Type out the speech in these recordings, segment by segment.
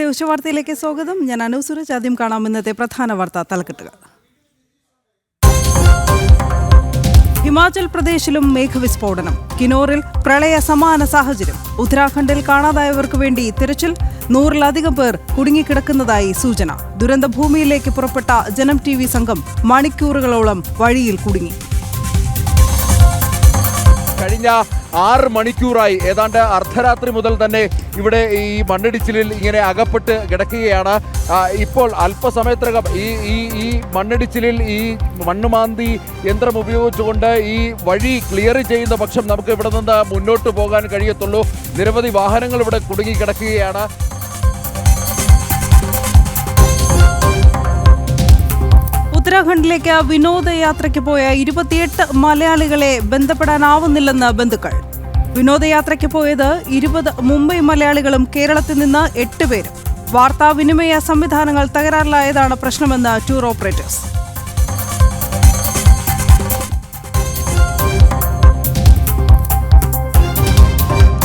നമസ്തേ, ഉച്ചവാർത്തയിലേക്ക് സ്വാഗതം. ഞാൻ അനു സുരേഷ്. ആദ്യം കാണാം ഇന്നത്തെ പ്രധാന വാർത്താ തലക്കെട്ടുകൾ. ഹിമാചൽ പ്രദേശിലും മേഘവിസ്ഫോടനം. കിന്നോറിൽ പ്രളയ സമാന സാഹചര്യം. ഉത്തരാഖണ്ഡിൽ കാണാതായവർക്ക് വേണ്ടി തിരച്ചിൽ. 100-ലധികം പേർ കുടുങ്ങിക്കിടക്കുന്നതായി സൂചന. ദുരന്തഭൂമിയിലേക്ക് പുറപ്പെട്ട ജനം TV സംഘം മണിക്കൂറുകളോളം വഴിയിൽ കുടുങ്ങി. കഴിഞ്ഞ 6 മണിക്കൂറായി ഏതാണ്ട് അർദ്ധരാത്രി മുതൽ തന്നെ ഇവിടെ ഈ മണ്ണിടിച്ചിലിൽ ഇങ്ങനെ അകപ്പെട്ട് കിടക്കുകയാണ്. ഇപ്പോൾ അല്പസമയത്തിനകം ഈ മണ്ണിടിച്ചിലിൽ ഈ മണ്ണുമാന്തി യന്ത്രം ഉപയോഗിച്ചുകൊണ്ട് ഈ വഴി ക്ലിയർ ചെയ്യുന്ന പക്ഷം നമുക്ക് ഇവിടെ നിന്ന് മുന്നോട്ട് പോകാൻ കഴിയത്തുള്ളൂ. നിരവധി വാഹനങ്ങൾ ഇവിടെ കുടുങ്ങിക്കിടക്കുകയാണ്. ഉത്തരാഖണ്ഡിലേക്ക് വിനോദയാത്രയ്ക്ക് പോയ 28 മലയാളികളെ ബന്ധപ്പെടാനാവുന്നില്ലെന്ന് ബന്ധുക്കൾ. വിനോദയാത്രയ്ക്ക് പോയത് 20 മുംബൈ മലയാളികളും കേരളത്തിൽ നിന്ന് 8 പേരും. വാർത്താവിനിമയ സംവിധാനങ്ങൾ തകരാറിലായതാണ് പ്രശ്നമെന്ന് ടൂർ ഓപ്പറേറ്റേഴ്സ്.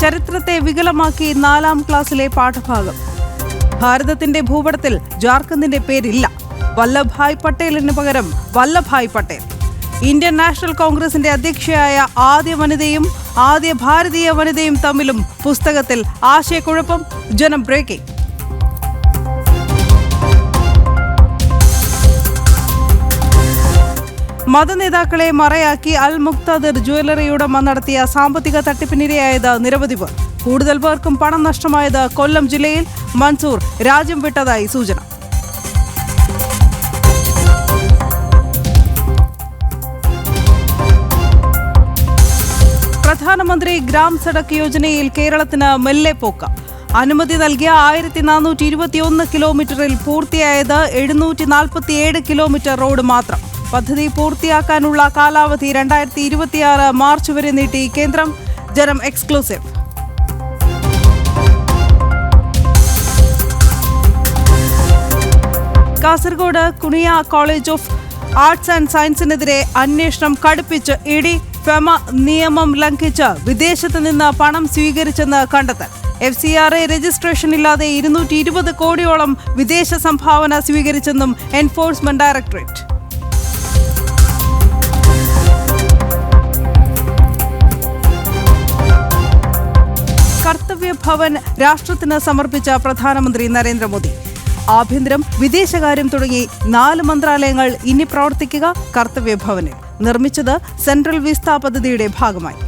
ചരിത്രത്തെ വികലമാക്കി 4ാം ക്ലാസ്സിലെ പാഠഭാഗം. ഭാരതത്തിന്റെ ഭൂപടത്തിൽ ജാർഖണ്ഡിന്റെ പേരില്ല. വല്ലഭായ് പട്ടേലിന് പകരം വല്ലഭായ് പട്ടേൽ. ഇന്ത്യൻ നാഷണൽ കോൺഗ്രസിന്റെ അധ്യക്ഷയായ ആദ്യ വനിതയും ആദ്യ ഭാരതീയ വനിതയും തമ്മിലും പുസ്തകത്തിൽ ആശയക്കുഴപ്പം. ജനം ബ്രേക്കിംഗ്. മതനേതാക്കളെ മറയാക്കി അൽ മുക്തദിർ ജ്വല്ലറി ഉടമ നടത്തിയ സാമ്പത്തിക തട്ടിപ്പിനിരയായത് നിരവധി പേർ. കൂടുതൽ പേർക്കും പണം നഷ്ടമായത് കൊല്ലം ജില്ലയിൽ. മൻസൂർ രാജ്യം വിട്ടതായി സൂചന. പ്രധാനമന്ത്രി ഗ്രാം സഡക് യോജനയിൽ കേരളത്തിന് മെല്ലെ പോക്ക്. അനുമതി നൽകിയ 1421 കിലോമീറ്ററിൽ പൂർത്തിയായത് 747 കിലോമീറ്റർ റോഡ് മാത്രം. പദ്ധതി പൂർത്തിയാക്കാനുള്ള കാലാവധി 2026 മാർച്ച് വരെ നീട്ടി കേന്ദ്രം. Janam exclusive. Kasaragod Kuniya college of arts and സയൻസിനെതിരെ അന്വേഷണം കടുപ്പിച്ച് ഇഡി. ഫെമ നിയമം ലംഘിച്ച് വിദേശത്ത് നിന്ന് പണം സ്വീകരിച്ചെന്ന് കണ്ടെത്തൽ. FCRA രജിസ്ട്രേഷൻ ഇല്ലാതെ 220 കോടിയോളം വിദേശ സംഭാവന സ്വീകരിച്ചെന്നും എൻഫോഴ്സ്മെന്റ് ഡയറക്ടറേറ്റ്. കർത്തവ്യ ഭവൻ രാഷ്ട്രത്തിന് സമർപ്പിച്ച പ്രധാനമന്ത്രി നരേന്ദ്രമോദി. ആഭ്യന്തരം, വിദേശകാര്യം തുടങ്ങി 4 മന്ത്രാലയങ്ങൾ ഇനി പ്രവർത്തിക്കുക കർത്തവ്യ ഭവനിൽ. നിർമ്മിച്ചത് സെൻട്രൽ വിസ്ത പദ്ധതിയുടെ ഭാഗമായി.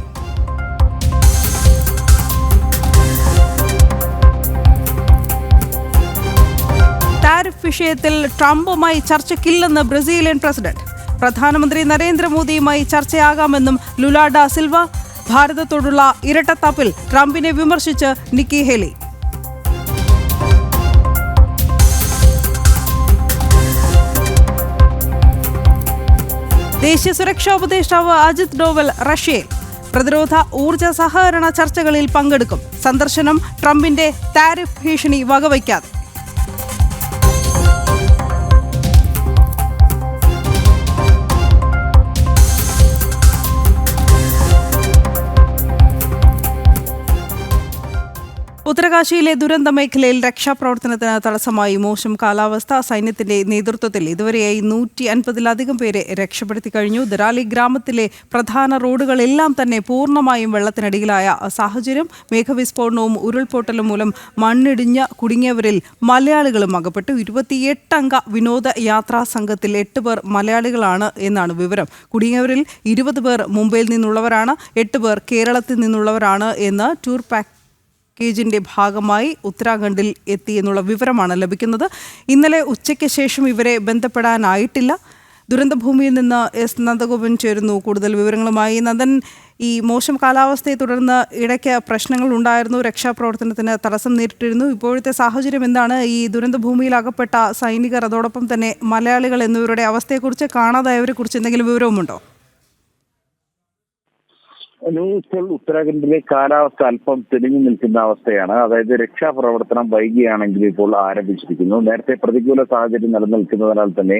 ടാരിഫ് വിഷയത്തിൽ ട്രംപുമായി ചർച്ചയ്ക്കില്ലെന്ന് ബ്രസീലിയൻ പ്രസിഡന്റ്. പ്രധാനമന്ത്രി നരേന്ദ്രമോദിയുമായി ചർച്ചയാകാമെന്നും ലുല ഡ സിൽവ. ഭാരതത്തോടുള്ള ഇരട്ടത്താപ്പിൽ ട്രംപിനെ വിമർശിച്ച് നിക്കി ഹേലി. ദേശീയ സുരക്ഷാ ഉപദേഷ്ടാവ് അജിത് ഡോവൽ റഷ്യയിൽ. പ്രതിരോധ ഊർജ്ജ സഹകരണ ചർച്ചകളിൽ പങ്കെടുക്കും. സന്ദർശനം ട്രംപിന്റെ താരിഫ് ഭീഷണി വകവയ്ക്കാതെ. ഉത്തരകാശിയിലെ ദുരന്ത മേഖലയിൽ രക്ഷാപ്രവർത്തനത്തിന് തടസ്സമായി മോശം കാലാവസ്ഥ. സൈന്യത്തിന്റെ നേതൃത്വത്തിൽ ഇതുവരെയായി 150-ലധികം പേരെ രക്ഷപ്പെടുത്തി കഴിഞ്ഞു. ദരാലി ഗ്രാമത്തിലെ പ്രധാന റോഡുകളെല്ലാം തന്നെ പൂർണ്ണമായും വെള്ളത്തിനടിയിലായ സാഹചര്യം. മേഘവിസ്ഫോടനവും ഉരുൾപൊട്ടലും മൂലം മണ്ണിടിഞ്ഞ് കുടുങ്ങിയവരിൽ മലയാളികളും അകപ്പെട്ടു. 28 അംഗ വിനോദയാത്രാ സംഘത്തിൽ 8 പേർ മലയാളികളാണ് എന്നാണ് വിവരം. കുടുങ്ങിയവരിൽ 20 പേർ മുംബൈയിൽ നിന്നുള്ളവരാണ്. 8 പേർ കേരളത്തിൽ നിന്നുള്ളവരാണ് എന്ന് ടൂർ പാക്കേജിന്റെ ഭാഗമായി ഉത്തരാഖണ്ഡിൽ എത്തി എന്നുള്ള വിവരമാണ് ലഭിക്കുന്നത്. ഇന്നലെ ഉച്ചയ്ക്ക് ശേഷം ഇവരെ ബന്ധപ്പെടാനായിട്ടില്ല. ദുരന്തഭൂമിയിൽ നിന്ന് എസ് നന്ദഗോപൻ ചേരുന്നു കൂടുതൽ വിവരങ്ങളുമായി. നന്ദൻ, ഈ മോശം കാലാവസ്ഥയെ തുടർന്ന് ഇടയ്ക്ക് പ്രശ്നങ്ങൾ ഉണ്ടായിരുന്നു, രക്ഷാപ്രവർത്തനത്തിന് തടസ്സം നേരിട്ടിരുന്നു. ഇപ്പോഴത്തെ സാഹചര്യം എന്താണ്? ഈ ദുരന്തഭൂമിയിൽ അകപ്പെട്ട സൈനികർ, അതോടൊപ്പം തന്നെ മലയാളികൾ എന്നിവരുടെ അവസ്ഥയെക്കുറിച്ച്, കാണാതായവരെ കുറിച്ച് എന്തെങ്കിലും വിവരവുമുണ്ടോ? ഇപ്പോൾ ഉത്തരാഖണ്ഡിലെ കാലാവസ്ഥ അല്പം തെളിഞ്ഞു നിൽക്കുന്ന അവസ്ഥയാണ്. അതായത് രക്ഷാപ്രവർത്തനം വൈകിയാണെങ്കിൽ ഇപ്പോൾ ആരംഭിച്ചിരിക്കുന്നു. നേരത്തെ പ്രതികൂല സാഹചര്യം നിലനിൽക്കുന്നതിനാൽ തന്നെ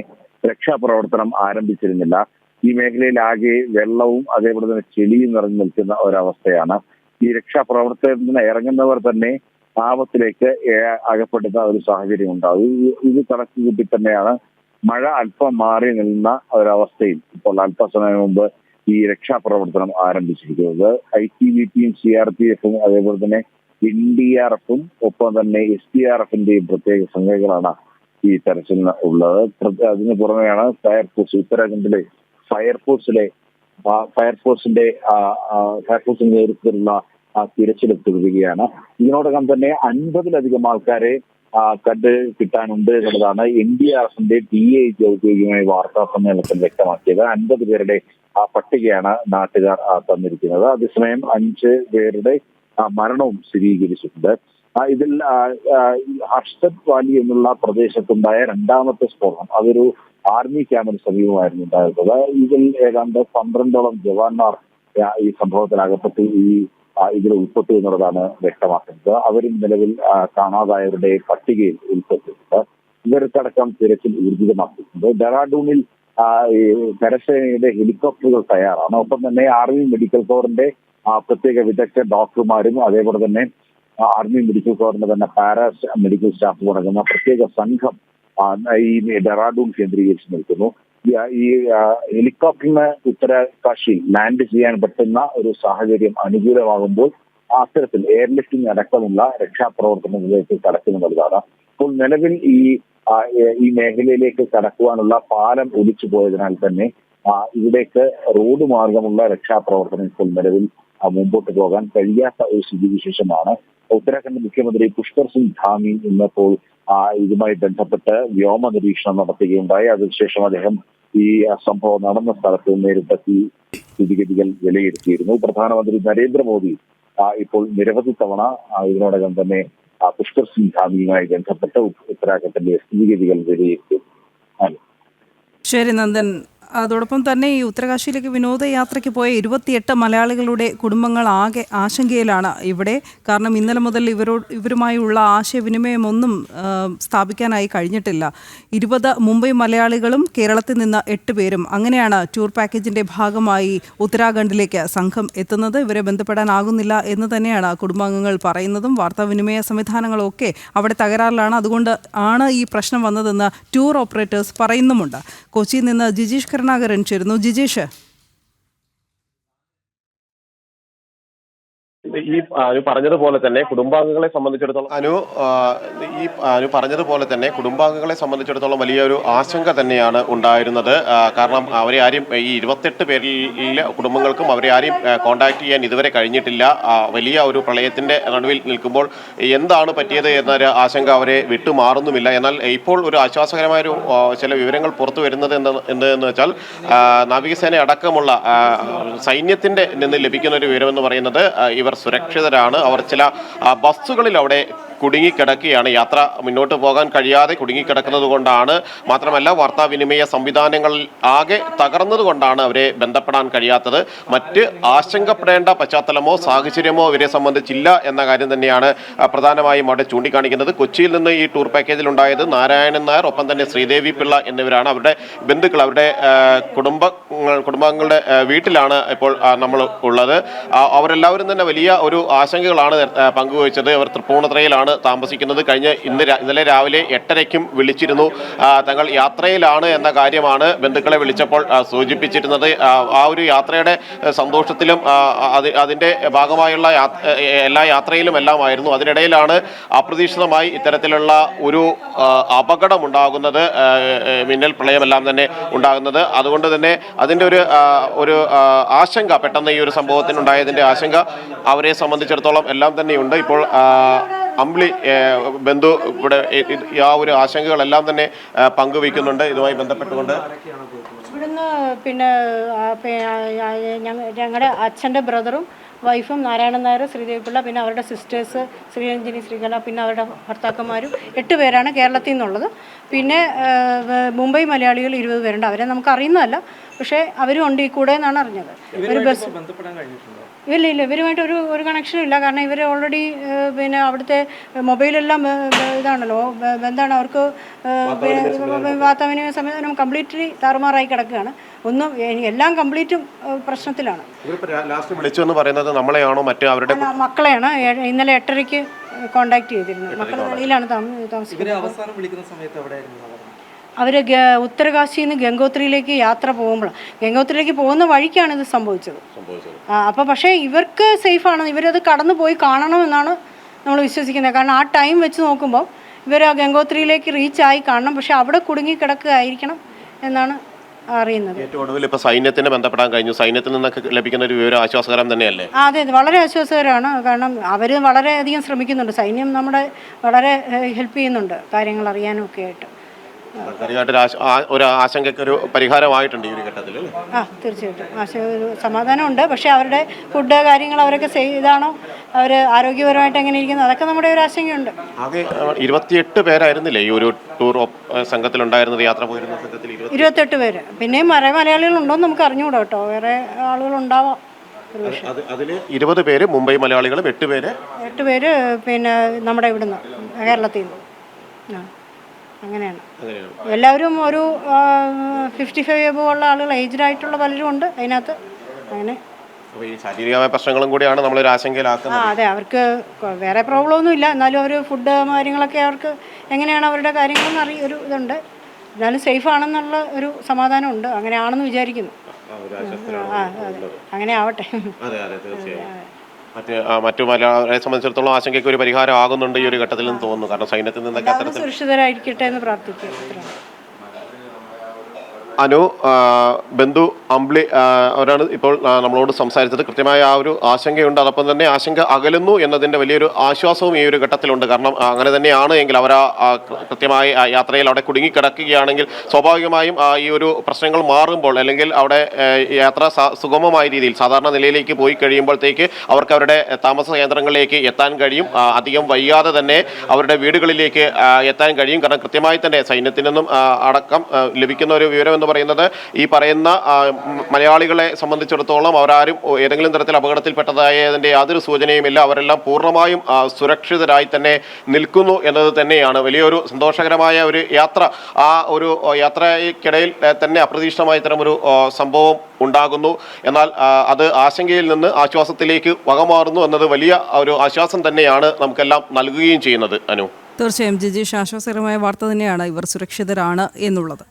രക്ഷാപ്രവർത്തനം ആരംഭിച്ചിരുന്നില്ല. ഈ മേഖലയിൽ ആകെ വെള്ളവും അതേപോലെ തന്നെ ചെളിയും നിറഞ്ഞു നിൽക്കുന്ന ഒരവസ്ഥയാണ്. ഈ രക്ഷാപ്രവർത്തനത്തിന് ഇറങ്ങുന്നവർ തന്നെ ആപത്തിലേക്ക് അകപ്പെടുന്ന ഒരു സാഹചര്യം ഉണ്ടാകും. ഇത് കണക്ക് കൂട്ടി തന്നെയാണ് മഴ അല്പം മാറി നിന്ന ഒരവസ്ഥയിൽ ഇപ്പോൾ അല്പസമയം മുമ്പ് ഈ രക്ഷാപ്രവർത്തനം ആരംഭിച്ചിരിക്കുന്നത്. ITBPയും CRPFും അതേപോലെ തന്നെ NDRFും ഒപ്പം തന്നെ SDRFിന്റെയും പ്രത്യേക സംഘങ്ങളാണ് ഈ തെരച്ചിലിന് ഉള്ളത്. അതിന് പുറമെയാണ് ഫയർഫോഴ്സ്, ഉത്തരാഖണ്ഡിലെ ഫയർഫോഴ്സിന്റെ നേതൃത്വത്തിലുള്ള തിരച്ചിൽ തുടരുകയാണ്. ഇതിനോടകം തന്നെ 50-ലധികം ആൾക്കാരെ കണ്ട് കിട്ടാനുണ്ട് എന്നുള്ളതാണ് NDRFിന്റെ DIG ഔദ്യോഗികമായി വാർത്താ സമ്മേളനത്തിൽ വ്യക്തമാക്കിയത്. 50 പേരുടെ പട്ടികയാണ് നാട്ടുകാർ തന്നിരിക്കുന്നത്. അതേസമയം 5 പേരുടെ മരണവും സ്ഥിരീകരിച്ചിട്ടുണ്ട്. ഇതിൽ ഹർഷദ് വാലി എന്നുള്ള പ്രദേശത്തുണ്ടായ രണ്ടാമത്തെ സ്ഫോടനം അതൊരു ആർമി ക്യാമ്പിന് സമീപമായിരുന്നു ഉണ്ടായിരുന്നത്. ഇതിൽ ഏതാണ്ട് 12ഓളം ജവാന്മാർ ഈ സംഭവത്തിൽ അകപ്പെട്ട് ഇതിൽ ഉൾപ്പെട്ടു എന്നുള്ളതാണ് വ്യക്തമാക്കുന്നത്. അവരും നിലവിൽ കാണാതായവരുടെ പട്ടികയിൽ ഉൾപ്പെട്ടിട്ടുണ്ട്. ഇവർക്കടക്കം തിരച്ചിൽ ഊർജിതമാക്കിയിട്ടുണ്ട്. ഡെറാഡൂണിൽ കരസേനയുടെ ഹെലികോപ്റ്ററുകൾ തയ്യാറാണ്. ഒപ്പം തന്നെ ആർമി മെഡിക്കൽ കോറിന്റെ പ്രത്യേക വിദഗ്ധ ഡോക്ടർമാരും അതേപോലെ തന്നെ ആർമി മെഡിക്കൽ കോറിന്റെ തന്നെ പാരാ മെഡിക്കൽ സ്റ്റാഫും അടങ്ങുന്ന പ്രത്യേക സംഘം ഈ ഡെറാഡൂൺ കേന്ദ്രീകരിച്ച് നിൽക്കുന്നു. ഈ ഹെലികോപ്റ്ററിന് ഉത്തരകാശി ലാൻഡ് ചെയ്യാൻ പറ്റുന്ന ഒരു സാഹചര്യം അനുകൂലമാകുമ്പോൾ അത്തരത്തിൽ എയർലിഫ്റ്റിംഗ് അടക്കമുള്ള രക്ഷാപ്രവർത്തനങ്ങളിലേക്ക് കടക്കുന്നുള്ളതാണ്. ഇപ്പോൾ നിലവിൽ ഈ മേഖലയിലേക്ക് കടക്കുവാനുള്ള പാലം ഒലിച്ചു പോയതിനാൽ തന്നെ ഇവിടേക്ക് റോഡ് മാർഗമുള്ള രക്ഷാപ്രവർത്തനം ഇപ്പോൾ നിലവിൽ മുമ്പോട്ട് പോകാൻ കഴിയാത്ത ഒരു സ്ഥിതിവിശേഷമാണ്. ഉത്തരാഖണ്ഡ് മുഖ്യമന്ത്രി പുഷ്കർ സിംഗ് ധാമി ഇന്നപ്പോൾ ഇതുമായി ബന്ധപ്പെട്ട് വ്യോമ നിരീക്ഷണം നടത്തുകയുണ്ടായി. അതിനുശേഷം അദ്ദേഹം ഈ സംഭവം നടന്ന സ്ഥലത്ത് നേരിട്ടെത്തി സ്ഥിതിഗതികൾ വിലയിരുത്തിയിരുന്നു. പ്രധാനമന്ത്രി നരേന്ദ്രമോദി ഇപ്പോൾ നിരവധി തവണ ഇതിനോടകം തന്നെ പുഷ്കർ സിംഗ് ധാമിയുമായി ബന്ധപ്പെട്ട് ഉത്തരാഖണ്ഡിന്റെ സ്ഥിതിഗതികൾ വിലയിരുത്തി. ശരി നന്ദൻ. അതോടൊപ്പം തന്നെ ഈ ഉത്തരകാശിയിലേക്ക് വിനോദയാത്രയ്ക്ക് പോയ 28 മലയാളികളുടെ കുടുംബങ്ങൾ ആകെ ആശങ്കയിലാണ് ഇവിടെ. കാരണം ഇന്നലെ മുതൽ ഇവരുമായുള്ള ആശയവിനിമയമൊന്നും സ്ഥാപിക്കാനായി കഴിഞ്ഞിട്ടില്ല. 20 മുംബൈ മലയാളികളും കേരളത്തിൽ നിന്ന് 8 പേരും അങ്ങനെയാണ് ടൂർ പാക്കേജിന്റെ ഭാഗമായി ഉത്തരാഖണ്ഡിലേക്ക് സംഘം എത്തുന്നത്. ഇവരെ ബന്ധപ്പെടാനാകുന്നില്ല എന്ന് തന്നെയാണ് കുടുംബാംഗങ്ങൾ പറയുന്നതും. വാർത്താവിനിമയ സംവിധാനങ്ങളൊക്കെ അവിടെ തകരാറിലാണ്. അതുകൊണ്ട് ആണ് ഈ പ്രശ്നം വന്നതെന്ന് ടൂർ ഓപ്പറേറ്റേഴ്സ് പറയുന്നുമുണ്ട്. കൊച്ചിയിൽ നിന്ന് ജിജീഷ് കരുണാകരൻ ചേരുന്നു. ജിജീഷ്, ഈ പറഞ്ഞതുപോലെ തന്നെ കുടുംബാംഗങ്ങളെ സംബന്ധിച്ചിടത്തോളം വലിയൊരു ആശങ്ക തന്നെയാണ് ഉണ്ടായിരുന്നത്. കാരണം അവരെ ആരും ഈ 28 പേരിലെ കുടുംബങ്ങൾക്കും അവരെ ആരും കോൺടാക്ട് ചെയ്യാൻ ഇതുവരെ കഴിഞ്ഞിട്ടില്ല. വലിയ ഒരു പ്രളയത്തിന്റെ നടുവിൽ നിൽക്കുമ്പോൾ എന്താണ് പറ്റിയത് എന്നൊരു ആശങ്ക അവരെ വിട്ടുമാറുന്നുമില്ല. എന്നാൽ ഇപ്പോൾ ഒരു ആശ്വാസകരമായൊരു ചില വിവരങ്ങൾ പുറത്തു വരുന്നത് എന്തെന്ന് വെച്ചാൽ നാവികസേന അടക്കമുള്ള സൈന്യത്തിന്റെ നിന്ന് ലഭിക്കുന്ന ഒരു വിവരമെന്ന് പറയുന്നത് ഇവർ സുരക്ഷിതരാണ്. അവർ ചില ബസ്സുകളിൽ അവിടെ കുടുങ്ങിക്കിടക്കുകയാണ്. യാത്ര മുന്നോട്ട് പോകാൻ കഴിയാതെ കുടുങ്ങിക്കിടക്കുന്നത് കൊണ്ടാണ്. മാത്രമല്ല വാർത്താവിനിമയ സംവിധാനങ്ങൾ ആകെ തകർന്നത് കൊണ്ടാണ് അവരെ ബന്ധപ്പെടാൻ കഴിയാത്തത്. മറ്റ് ആശങ്കപ്പെടേണ്ട പശ്ചാത്തലമോ സാഹചര്യമോ ഇവരെ സംബന്ധിച്ചില്ല എന്ന കാര്യം തന്നെയാണ് പ്രധാനമായും അവിടെ ചൂണ്ടിക്കാണിക്കുന്നത്. കൊച്ചിയിൽ നിന്ന് ഈ ടൂർ പാക്കേജിൽ ഉണ്ടായത് നാരായണൻ നായർ ഒപ്പം തന്നെ ശ്രീദേവി പിള്ള എന്നിവരാണ്. അവരുടെ ബന്ധുക്കൾ, അവരുടെ കുടുംബാംഗങ്ങളുടെ വീട്ടിലാണ് ഇപ്പോൾ നമ്മൾ ഉള്ളത്. അവരെല്ലാവരും തന്നെ വലിയ ഒരു ആശങ്കകളാണ് പങ്കുവച്ചത്. അവർ തൃപ്പൂണിത്തുറയിലാണ് താമസിക്കുന്നത്. ഇന്നലെ രാവിലെ 8:30 വിളിച്ചിരുന്നു. തങ്ങൾ യാത്രയിലാണ് എന്ന കാര്യമാണ് ബന്ധുക്കളെ വിളിച്ചപ്പോൾ സൂചിപ്പിച്ചിരുന്നത്. ആ ഒരു യാത്രയുടെ സന്തോഷത്തിലും അതിന്റെ ഭാഗമായുള്ള എല്ലാ യാത്രയിലും എല്ലാമായിരുന്നു. അതിനിടയിലാണ് അപ്രതീക്ഷിതമായി ഇത്തരത്തിലുള്ള ഒരു അപകടം ഉണ്ടാകുന്നത്, മിന്നൽ പ്രളയമെല്ലാം തന്നെ ഉണ്ടാകുന്നത്. അതുകൊണ്ട് തന്നെ അതിന്റെ ഒരു ആശങ്ക, പെട്ടെന്ന് ഈ ഒരു സംഭവത്തിനുണ്ടായതിന്റെ ആശങ്ക അവരെ സംബന്ധിച്ചിടത്തോളം എല്ലാം തന്നെയുണ്ട്. ഇപ്പോൾ അമ്പിളി ബന്ധു ഇവിടെ ആ ഒരു ആശങ്കകളെല്ലാം തന്നെ പങ്കുവയ്ക്കുന്നുണ്ട്. ഇതുമായി ബന്ധപ്പെട്ടുകൊണ്ട് ഇവിടുന്ന് പിന്നെ ഞങ്ങളുടെ അച്ഛൻ്റെ ബ്രദറും വൈഫും നാരായണൻ നായർ, ശ്രീദേവി പിള്ള, പിന്നെ അവരുടെ സിസ്റ്റേഴ്സ് ശ്രീരഞ്ജിനി, ശ്രീകല, പിന്നെ അവരുടെ ഭർത്താക്കന്മാരും 8 പേരാണ് കേരളത്തിൽ നിന്നുള്ളത്. പിന്നെ മുംബൈ മലയാളികൾ 20 പേരുണ്ട്. അവരെ നമുക്ക് അറിയുന്നതല്ല, പക്ഷേ അവരും ഉണ്ട് ഈ കൂടെ എന്നാണ് അറിഞ്ഞത്. ഒരു ബസ് ഇല്ല ഇവരുമായിട്ട് ഒരു കണക്ഷനും ഇല്ല. കാരണം ഇവർ ഓൾറെഡി പിന്നെ അവിടുത്തെ മൊബൈലെല്ലാം ഇതാണല്ലോ, എന്താണ് അവർക്ക് വാർത്താവിനിമയ സംവിധാനം കംപ്ലീറ്റ്ലി താറുമാറായി കിടക്കുകയാണ്. എല്ലാം കംപ്ലീറ്റും പ്രശ്നത്തിലാണ്. വിളിച്ചു എന്ന് പറയുന്നത് നമ്മളെയാണോ മറ്റു അവരുടെ മക്കളെയാണ്? ഇന്നലെ 8:30 കോണ്ടാക്ട് ചെയ്തിരുന്നു. മക്കൾ വെളിയിലാണ് താമസിക്കുന്നത്. അവസാനം വിളിക്കുന്ന സമയത്ത് എവിടെയായിരുന്നു? അവർ ഉത്തരകാശിയിൽ നിന്ന് ഗംഗോത്രിയിലേക്ക് യാത്ര പോകുമ്പോഴാണ്, ഗംഗോത്രിയിലേക്ക് പോകുന്ന വഴിക്കാണ് ഇത് സംഭവിച്ചത്. അപ്പോൾ പക്ഷേ ഇവർക്ക് സേഫാണ്, ഇവരത് കടന്നു പോയി കാണണമെന്നാണ് നമ്മൾ വിശ്വസിക്കുന്നത്. കാരണം ആ ടൈം വെച്ച് നോക്കുമ്പോൾ ഇവർ ആ ഗംഗോത്രിയിലേക്ക് റീച്ചായി കാണണം, പക്ഷേ അവിടെ കുടുങ്ങി കിടക്കുകയായിരിക്കണം എന്നാണ് അറിയുന്നത്. ഏറ്റവും ഒടുവിൽ ഇപ്പോൾ സൈന്യത്തിന് ബന്ധപ്പെടാൻ കഴിഞ്ഞു. സൈന്യത്തിൽ നിന്നൊക്കെ ലഭിക്കുന്ന ഒരു വിവരം ആശ്വാസകരം തന്നെയല്ലേ? അതെ, വളരെ ആശ്വാസകരമാണ്. കാരണം അവർ വളരെയധികം ശ്രമിക്കുന്നുണ്ട്, സൈന്യം നമ്മുടെ വളരെ ഹെൽപ്പ് ചെയ്യുന്നുണ്ട് കാര്യങ്ങൾ അറിയാനും ഒക്കെ ആയിട്ട്. ഒരു ആശങ്കയ്ക്ക് ഒരു പരിഹാരമായിട്ടുണ്ട് ഈ ഒരു ഘട്ടത്തിൽ. തീർച്ചയായിട്ടും ഒരു സമാധാനമുണ്ട്. പക്ഷേ അവരുടെ ഫുഡ് കാര്യങ്ങൾ അവരൊക്കെ ഇതാണോ, അവർ ആരോഗ്യപരമായിട്ട് എങ്ങനെ ഇരിക്കുന്നു, അതൊക്കെ നമ്മുടെ ഒരു ആശങ്കയുണ്ട്. ആകെ 28 പേരായിരുന്നില്ലേ ഈ ഒരു ടൂർ സംഘത്തിലുണ്ടായിരുന്നത്, യാത്ര പോയിരുന്ന സംഘത്തിൽ? 28 പേര്. പിന്നെയും മലയാളികളുണ്ടോയെന്ന് നമുക്ക് അറിഞ്ഞുകൂടാ കേട്ടോ, വേറെ ആളുകളുണ്ടാവാം. അതിൽ 20 പേര് മുംബൈ മലയാളികളും 8 പേര് പിന്നെ നമ്മുടെ ഇവിടുന്ന് കേരളത്തിൽ നിന്ന്. അങ്ങനെയാണ്. എല്ലാവരും ഒരു 55 എബോവ് ഉള്ള ആളുകൾ, ഏജ്ഡ് ആയിട്ടുള്ള പലരും ഉണ്ട് അതിനകത്ത്. അങ്ങനെ ശാരീരികമായ പ്രശ്നങ്ങളും കൂടിയാണ് നമ്മളൊരു ആശങ്കയിലാക്കുന്നത്. അതെ, അവർക്ക് വേറെ പ്രോബ്ലം ഒന്നും ഇല്ല, എന്നാലും അവർ ഫുഡ് കാര്യങ്ങളൊക്കെ അവർക്ക് എങ്ങനെയാണ് അവരുടെ കാര്യങ്ങളെന്ന് ഒരു ഇതുണ്ട്. എന്നാലും സേഫ് ആണെന്നുള്ള ഒരു സമാധാനമുണ്ട്. അങ്ങനെയാണെന്ന് വിചാരിക്കുന്നു. അങ്ങനെ ആവട്ടെ. മറ്റു മലയാളികളെ സംബന്ധിച്ചിടത്തോളം ആശങ്കയ്ക്ക് ഒരു പരിഹാരം ആകുന്നുണ്ട് ഈ ഒരു ഘട്ടത്തിൽ നിന്ന് തോന്നുന്നു. കാരണം സൈന്യത്തിൽ നിന്നൊക്കെ അത്തരത്തിൽ സുരക്ഷിതരായിരിക്കട്ടെ എന്ന് പ്രാർത്ഥിക്കുക. അനു, ബന്ധു, അമ്പിളി അവരാണ് ഇപ്പോൾ നമ്മളോട് സംസാരിച്ചത്. കൃത്യമായ ആ ഒരു ആശങ്കയുണ്ട്. അതോടൊപ്പം തന്നെ ആശങ്ക അകലുന്നു എന്നതിൻ്റെ വലിയൊരു ആശ്വാസവും ഈ ഒരു ഘട്ടത്തിലുണ്ട്. കാരണം അങ്ങനെ തന്നെയാണ് എങ്കിൽ അവർ കൃത്യമായി യാത്രയിൽ അവിടെ കുടുങ്ങിക്കിടക്കുകയാണെങ്കിൽ സ്വാഭാവികമായും ഈ ഒരു പ്രശ്നങ്ങൾ മാറുമ്പോൾ, അല്ലെങ്കിൽ അവിടെ യാത്ര സുഗമമായ രീതിയിൽ സാധാരണ നിലയിലേക്ക് പോയി കഴിയുമ്പോഴത്തേക്ക് അവർക്ക് അവരുടെ താമസ കേന്ദ്രങ്ങളിലേക്ക് എത്താൻ കഴിയും. അധികം വൈകാതെ തന്നെ അവരുടെ വീടുകളിലേക്ക് എത്താൻ കഴിയും. കാരണം കൃത്യമായി തന്നെ സൈന്യത്തിൽ നിന്നും അടക്കം ലഭിക്കുന്ന ഒരു വിവരം എന്ന് പറയുന്നത്, ഈ പറയുന്ന മലയാളികളെ സംബന്ധിച്ചിടത്തോളം അവരാരും ഏതെങ്കിലും തരത്തിൽ അപകടത്തിൽപ്പെട്ടതായതിൻ്റെ യാതൊരു സൂചനയുമില്ല. അവരെല്ലാം പൂർണ്ണമായും സുരക്ഷിതരായി തന്നെ നിൽക്കുന്നു എന്നത് തന്നെയാണ് വലിയൊരു സന്തോഷകരമായ ഒരു യാത്ര. ആ ഒരു യാത്രയ്ക്കിടയിൽ തന്നെ അപ്രതീക്ഷിതമായ ഇത്തരമൊരു സംഭവം ഉണ്ടാകുന്നു. എന്നാൽ അത് ആശങ്കയിൽ നിന്ന് ആശ്വാസത്തിലേക്ക് വകമാറുന്നു എന്നത് വലിയ ഒരു ആശ്വാസം തന്നെയാണ് നമുക്കെല്ലാം നൽകുകയും ചെയ്യുന്നത്. അനു, തീർച്ചയായും ജിജീഷ്, ആശ്വാസകരമായ വാർത്ത തന്നെയാണ് ഇവർ സുരക്ഷിതരാണ് എന്നുള്ളത്.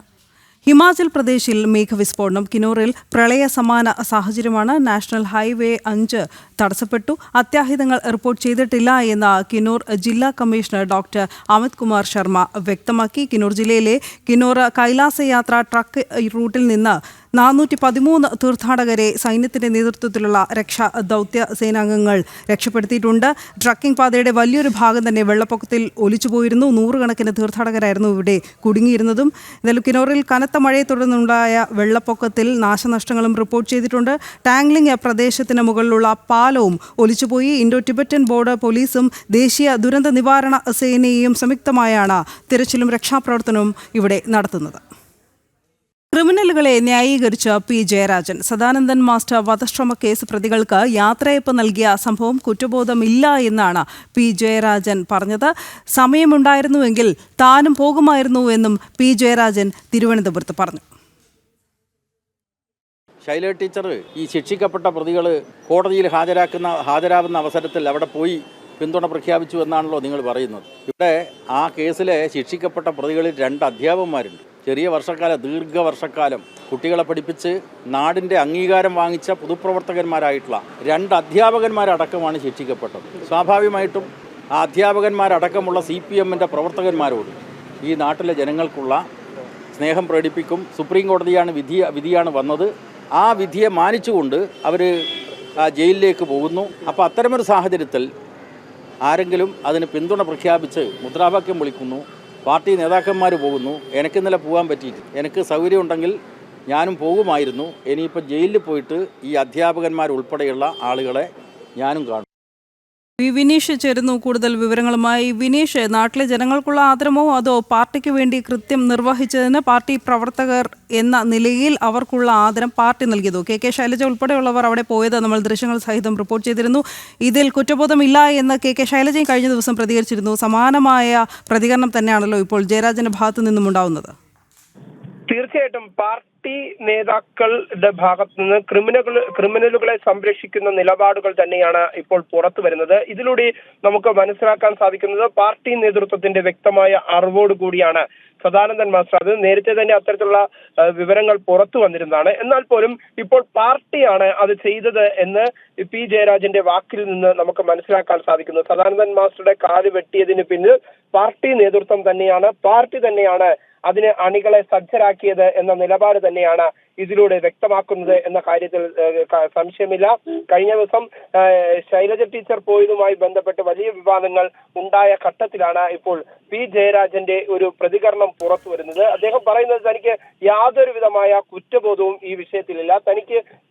ഹിമാചൽ പ്രദേശിൽ മേഘവിസ്ഫോടനം. കിന്നൂറിൽ പ്രളയ സമാന സാഹചര്യമാണ്. നാഷണൽ ഹൈവേ 5 തടസ്സപ്പെട്ടു. അത്യാഹിതങ്ങൾ റിപ്പോർട്ട് ചെയ്തിട്ടില്ല എന്ന് കിന്നൂർ ജില്ലാ കമ്മീഷണർ ഡോക്ടർ അമിത് കുമാർ ശർമ്മ വ്യക്തമാക്കി. കിന്നൂർ ജില്ലയിലെ കിന്നൂർ കൈലാസയാത്ര ട്രക്ക് റൂട്ടിൽ നിന്ന് 413 തീർത്ഥാടകരെ സൈന്യത്തിന്റെ നേതൃത്വത്തിലുള്ള രക്ഷാ ദൗത്യ സേനാംഗങ്ങൾ രക്ഷപ്പെടുത്തിയിട്ടുണ്ട്. ട്രക്കിംഗ് പാതയുടെ വലിയൊരു ഭാഗം തന്നെ വെള്ളപ്പൊക്കത്തിൽ ഒലിച്ചുപോയിരുന്നു. 100 കണക്കിന് തീർത്ഥാടകരായിരുന്നു ഇവിടെ കുടുങ്ങിയിരുന്നതും. എന്തായാലും കിന്നൂറിൽ കനത്ത മഴയെ തുടർന്നുണ്ടായ വെള്ളപ്പൊക്കത്തിൽ നാശനഷ്ടങ്ങളും റിപ്പോർട്ട് ചെയ്തിട്ടുണ്ട്. ടാങ്ലിംഗ് പ്രദേശത്തിന് മുകളിലുള്ള പാലവും ഒലിച്ചുപോയി. ഇൻഡോ ടിബറ്റൻ ബോർഡർ പോലീസും ദേശീയ ദുരന്ത നിവാരണ സേനയും സംയുക്തമായാണ് തിരച്ചിലും രക്ഷാപ്രവർത്തനവും ഇവിടെ നടത്തുന്നത്. ക്രിമിനലുകളെ ന്യായീകരിച്ച പി ജയരാജൻ. സദാനന്ദൻ മാസ്റ്റർ വധശ്രമ കേസ് പ്രതികൾക്ക് യാത്രയപ്പ് നൽകിയ സംഭവം കുറ്റബോധമില്ല എന്നാണ് പി ജയരാജൻ പറഞ്ഞത്. സമയമുണ്ടായിരുന്നുവെങ്കിൽ താനും പോകുമായിരുന്നുവെന്നും പി ജയരാജൻ തിരുവനന്തപുരത്ത് പറഞ്ഞു. ശൈല ടീച്ചർ ഈ ശിക്ഷിക്കപ്പെട്ട പ്രതികൾ കോടതിയിൽ ഹാജരാകുന്ന അവസരത്തിൽ അവിടെ പോയി പിന്തുണ പ്രഖ്യാപിച്ചു എന്നാണല്ലോ നിങ്ങൾ പറയുന്നത്. ഇവിടെ ആ കേസിലെ ശിക്ഷിക്കപ്പെട്ട പ്രതികളിൽ 2 അധ്യാപകന്മാരുണ്ട്. ചെറിയ ദീർഘവർഷക്കാലം കുട്ടികളെ പഠിപ്പിച്ച് നാടിൻ്റെ അംഗീകാരം വാങ്ങിച്ച പൊതുപ്രവർത്തകന്മാരായിട്ടുള്ള 2 അധ്യാപകന്മാരടക്കമാണ് ശിക്ഷിക്കപ്പെട്ടത്. സ്വാഭാവികമായിട്ടും ആ അധ്യാപകന്മാരടക്കമുള്ള CPMൻ്റെ പ്രവർത്തകന്മാരോട് ഈ നാട്ടിലെ ജനങ്ങൾക്കുള്ള സ്നേഹം പ്രകടിപ്പിക്കും. സുപ്രീം കോടതിയാണ് വിധിയാണ് വന്നത്. ആ വിധിയെ മാനിച്ചുകൊണ്ട് അവർ ജയിലിലേക്ക് പോകുന്നു. അപ്പോൾ അത്തരമൊരു സാഹചര്യത്തിൽ ആരെങ്കിലും അതിന് പിന്തുണ പ്രഖ്യാപിച്ച് മുദ്രാവാക്യം വിളിക്കുന്നു, പാർട്ടി നേതാക്കന്മാർ പോകുന്നു. എനിക്ക് ഇന്നലെ പോകാൻ പറ്റിയിട്ട്, എനിക്ക് സൗകര്യമുണ്ടെങ്കിൽ ഞാനും പോകുമായിരുന്നു. ഇനിയിപ്പോൾ ജയിലിൽ പോയിട്ട് ഈ അധ്യാപകന്മാരുൾപ്പെടെയുള്ള ആളുകളെ ഞാനും കാണും. വിനീഷ് ചേരുന്നു കൂടുതൽ വിവരങ്ങളുമായി. വിനീഷ്, നാട്ടിലെ ജനങ്ങൾക്കുള്ള ആദരമോ അതോ പാർട്ടിക്ക് വേണ്ടി കൃത്യം നിർവഹിച്ചതിന് പാർട്ടി പ്രവർത്തകർ എന്ന നിലയിൽ അവർക്കുള്ള ആദരം പാർട്ടി നൽകിയതോ? കെ ശൈലജ ഉൾപ്പെടെയുള്ളവർ അവിടെ പോയത് നമ്മൾ ദൃശ്യങ്ങൾ സഹിതം റിപ്പോർട്ട് ചെയ്തിരുന്നു. ഇതിൽ കുറ്റബോധമില്ല എന്ന് കെ ശൈലജയും കഴിഞ്ഞ ദിവസം പ്രതികരിച്ചിരുന്നു. സമാനമായ പ്രതികരണം തന്നെയാണല്ലോ ഇപ്പോൾ ജയരാജന്റെ ഭാഗത്തു നിന്നും ഉണ്ടാവുന്നത്. തീർച്ചയായിട്ടും പാർട്ടി നേതാക്കളുടെ ഭാഗത്തു നിന്ന് ക്രിമിനലുകളെ സംരക്ഷിക്കുന്ന നിലപാടുകൾ തന്നെയാണ് ഇപ്പോൾ പുറത്തു വരുന്നത്. ഇതിലൂടെ നമുക്ക് മനസ്സിലാക്കാൻ സാധിക്കുന്നത് പാർട്ടി നേതൃത്വത്തിന്റെ വ്യക്തമായ അറിവോട് കൂടിയാണ് സദാനന്ദൻ മാസ്റ്റർ. അത് നേരത്തെ തന്നെ അത്തരത്തിലുള്ള വിവരങ്ങൾ പുറത്തു വന്നിരുന്നതാണ്. എന്നാൽ പോലും ഇപ്പോൾ പാർട്ടിയാണ് അത് ചെയ്തത് എന്ന് പി ജയരാജന്റെ വാക്കിൽ നിന്ന് നമുക്ക് മനസ്സിലാക്കാൻ സാധിക്കുന്നു. സദാനന്ദൻ മാസ്റ്ററുടെ കാല് വെട്ടിയതിന് പിന്നിൽ പാർട്ടി നേതൃത്വം തന്നെയാണ്, പാർട്ടി തന്നെയാണ് അതിന് അണികളെ സജ്ജരാക്കിയത് എന്ന നിലപാട് തന്നെയാണ് ഇതിലൂടെ വ്യക്തമാക്കുന്നത് എന്ന കാര്യത്തിൽ സംശയമില്ല. കഴിഞ്ഞ ദിവസം ശൈലജ ടീച്ചർ പോയതുമായി ബന്ധപ്പെട്ട് വലിയ വിവാദങ്ങൾ ഉണ്ടായ ഘട്ടത്തിലാണ് ഇപ്പോൾ പി ജയരാജന്റെ ഒരു പ്രതികരണം പുറത്തു വരുന്നത്. അദ്ദേഹം പറയുന്നത് തനിക്ക് യാതൊരു വിധമായ കുറ്റബോധവും ഈ വിഷയത്തിലില്ല.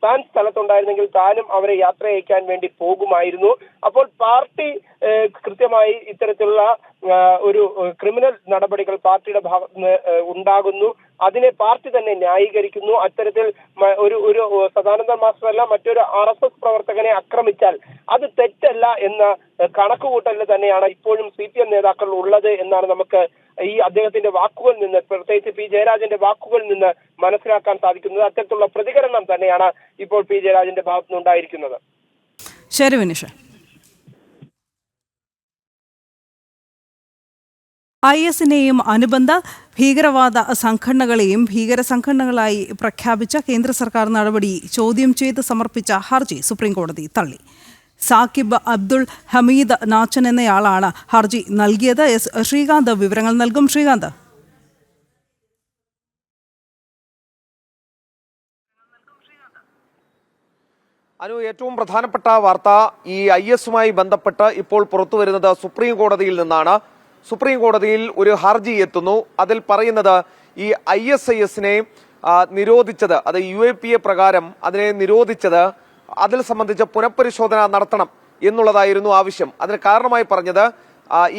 താൻ സ്ഥലത്തുണ്ടായിരുന്നെങ്കിൽ താനും അവരെ യാത്ര അയക്കാൻ വേണ്ടി പോകുമായിരുന്നു. അപ്പോൾ പാർട്ടി കൃത്യമായി ഇത്തരത്തിലുള്ള ഒരു ക്രിമിനൽ നടപടികൾ പാർട്ടിയുടെ ഭാഗത്ത് നിന്ന് ഉണ്ടാകുന്നു, അതിനെ പാർട്ടി തന്നെ ന്യായീകരിക്കുന്നു. അത്തരത്തിൽ ഒരു സദാനന്ദ മാസ്റ്റർ അല്ല മറ്റൊരു RSS പ്രവർത്തകനെ ആക്രമിച്ചാൽ അത് തെറ്റല്ല എന്ന കണക്കുകൂട്ടലിൽ തന്നെയാണ് ഇപ്പോഴും CPM നേതാക്കൾ ഉള്ളത് എന്നാണ് നമുക്ക് ഈ അദ്ദേഹത്തിന്റെ വാക്കുകളിൽ നിന്ന്, പ്രത്യേകിച്ച് പി ജയരാജന്റെ വാക്കുകളിൽ നിന്ന് മനസ്സിലാക്കാൻ സാധിക്കുന്നത്. അത്തരത്തിലുള്ള പ്രതികരണം തന്നെയാണ് ഇപ്പോൾ പി ജയരാജന്റെ ഭാഗത്തുനിന്ന് ഉണ്ടായിരിക്കുന്നത്. ശരി വിനിഷ. IS-നെയും അനുബന്ധ ഭീകരവാദ സംഘടനകളെയും ഭീകര സംഘടനകളായി പ്രഖ്യാപിച്ച കേന്ദ്ര സർക്കാർ നടപടി ചോദ്യം ചെയ്ത് സമർപ്പിച്ച ഹർജി സുപ്രീംകോടതി തള്ളി. സാക്കിബ് അബ്ദുൾ ഹമീദ് നാച്ചൻ എന്നയാളാണ് ഹർജി നൽകിയത്. ശ്രീകാന്ത് വിവരങ്ങൾ നൽകും. ശ്രീകാന്ത്. ഏറ്റവും പ്രധാനപ്പെട്ട വാർത്ത ഈ IS-മായി ബന്ധപ്പെട്ട് ഇപ്പോൾ പുറത്തു വരുന്നത് സുപ്രീം കോടതിയിൽ നിന്നാണ്. സുപ്രീം കോടതിയിൽ ഒരു ഹർജി എത്തുന്നു. അതിൽ പറയുന്നത് ഈ ISIS-നെ നിരോധിച്ചത്, അത് UAPA പ്രകാരം അതിനെ നിരോധിച്ചത്, അതിൽ സംബന്ധിച്ച പുനഃപരിശോധന നടത്തണം എന്നുള്ളതായിരുന്നു ആവശ്യം. അതിന് കാരണമായി പറഞ്ഞത്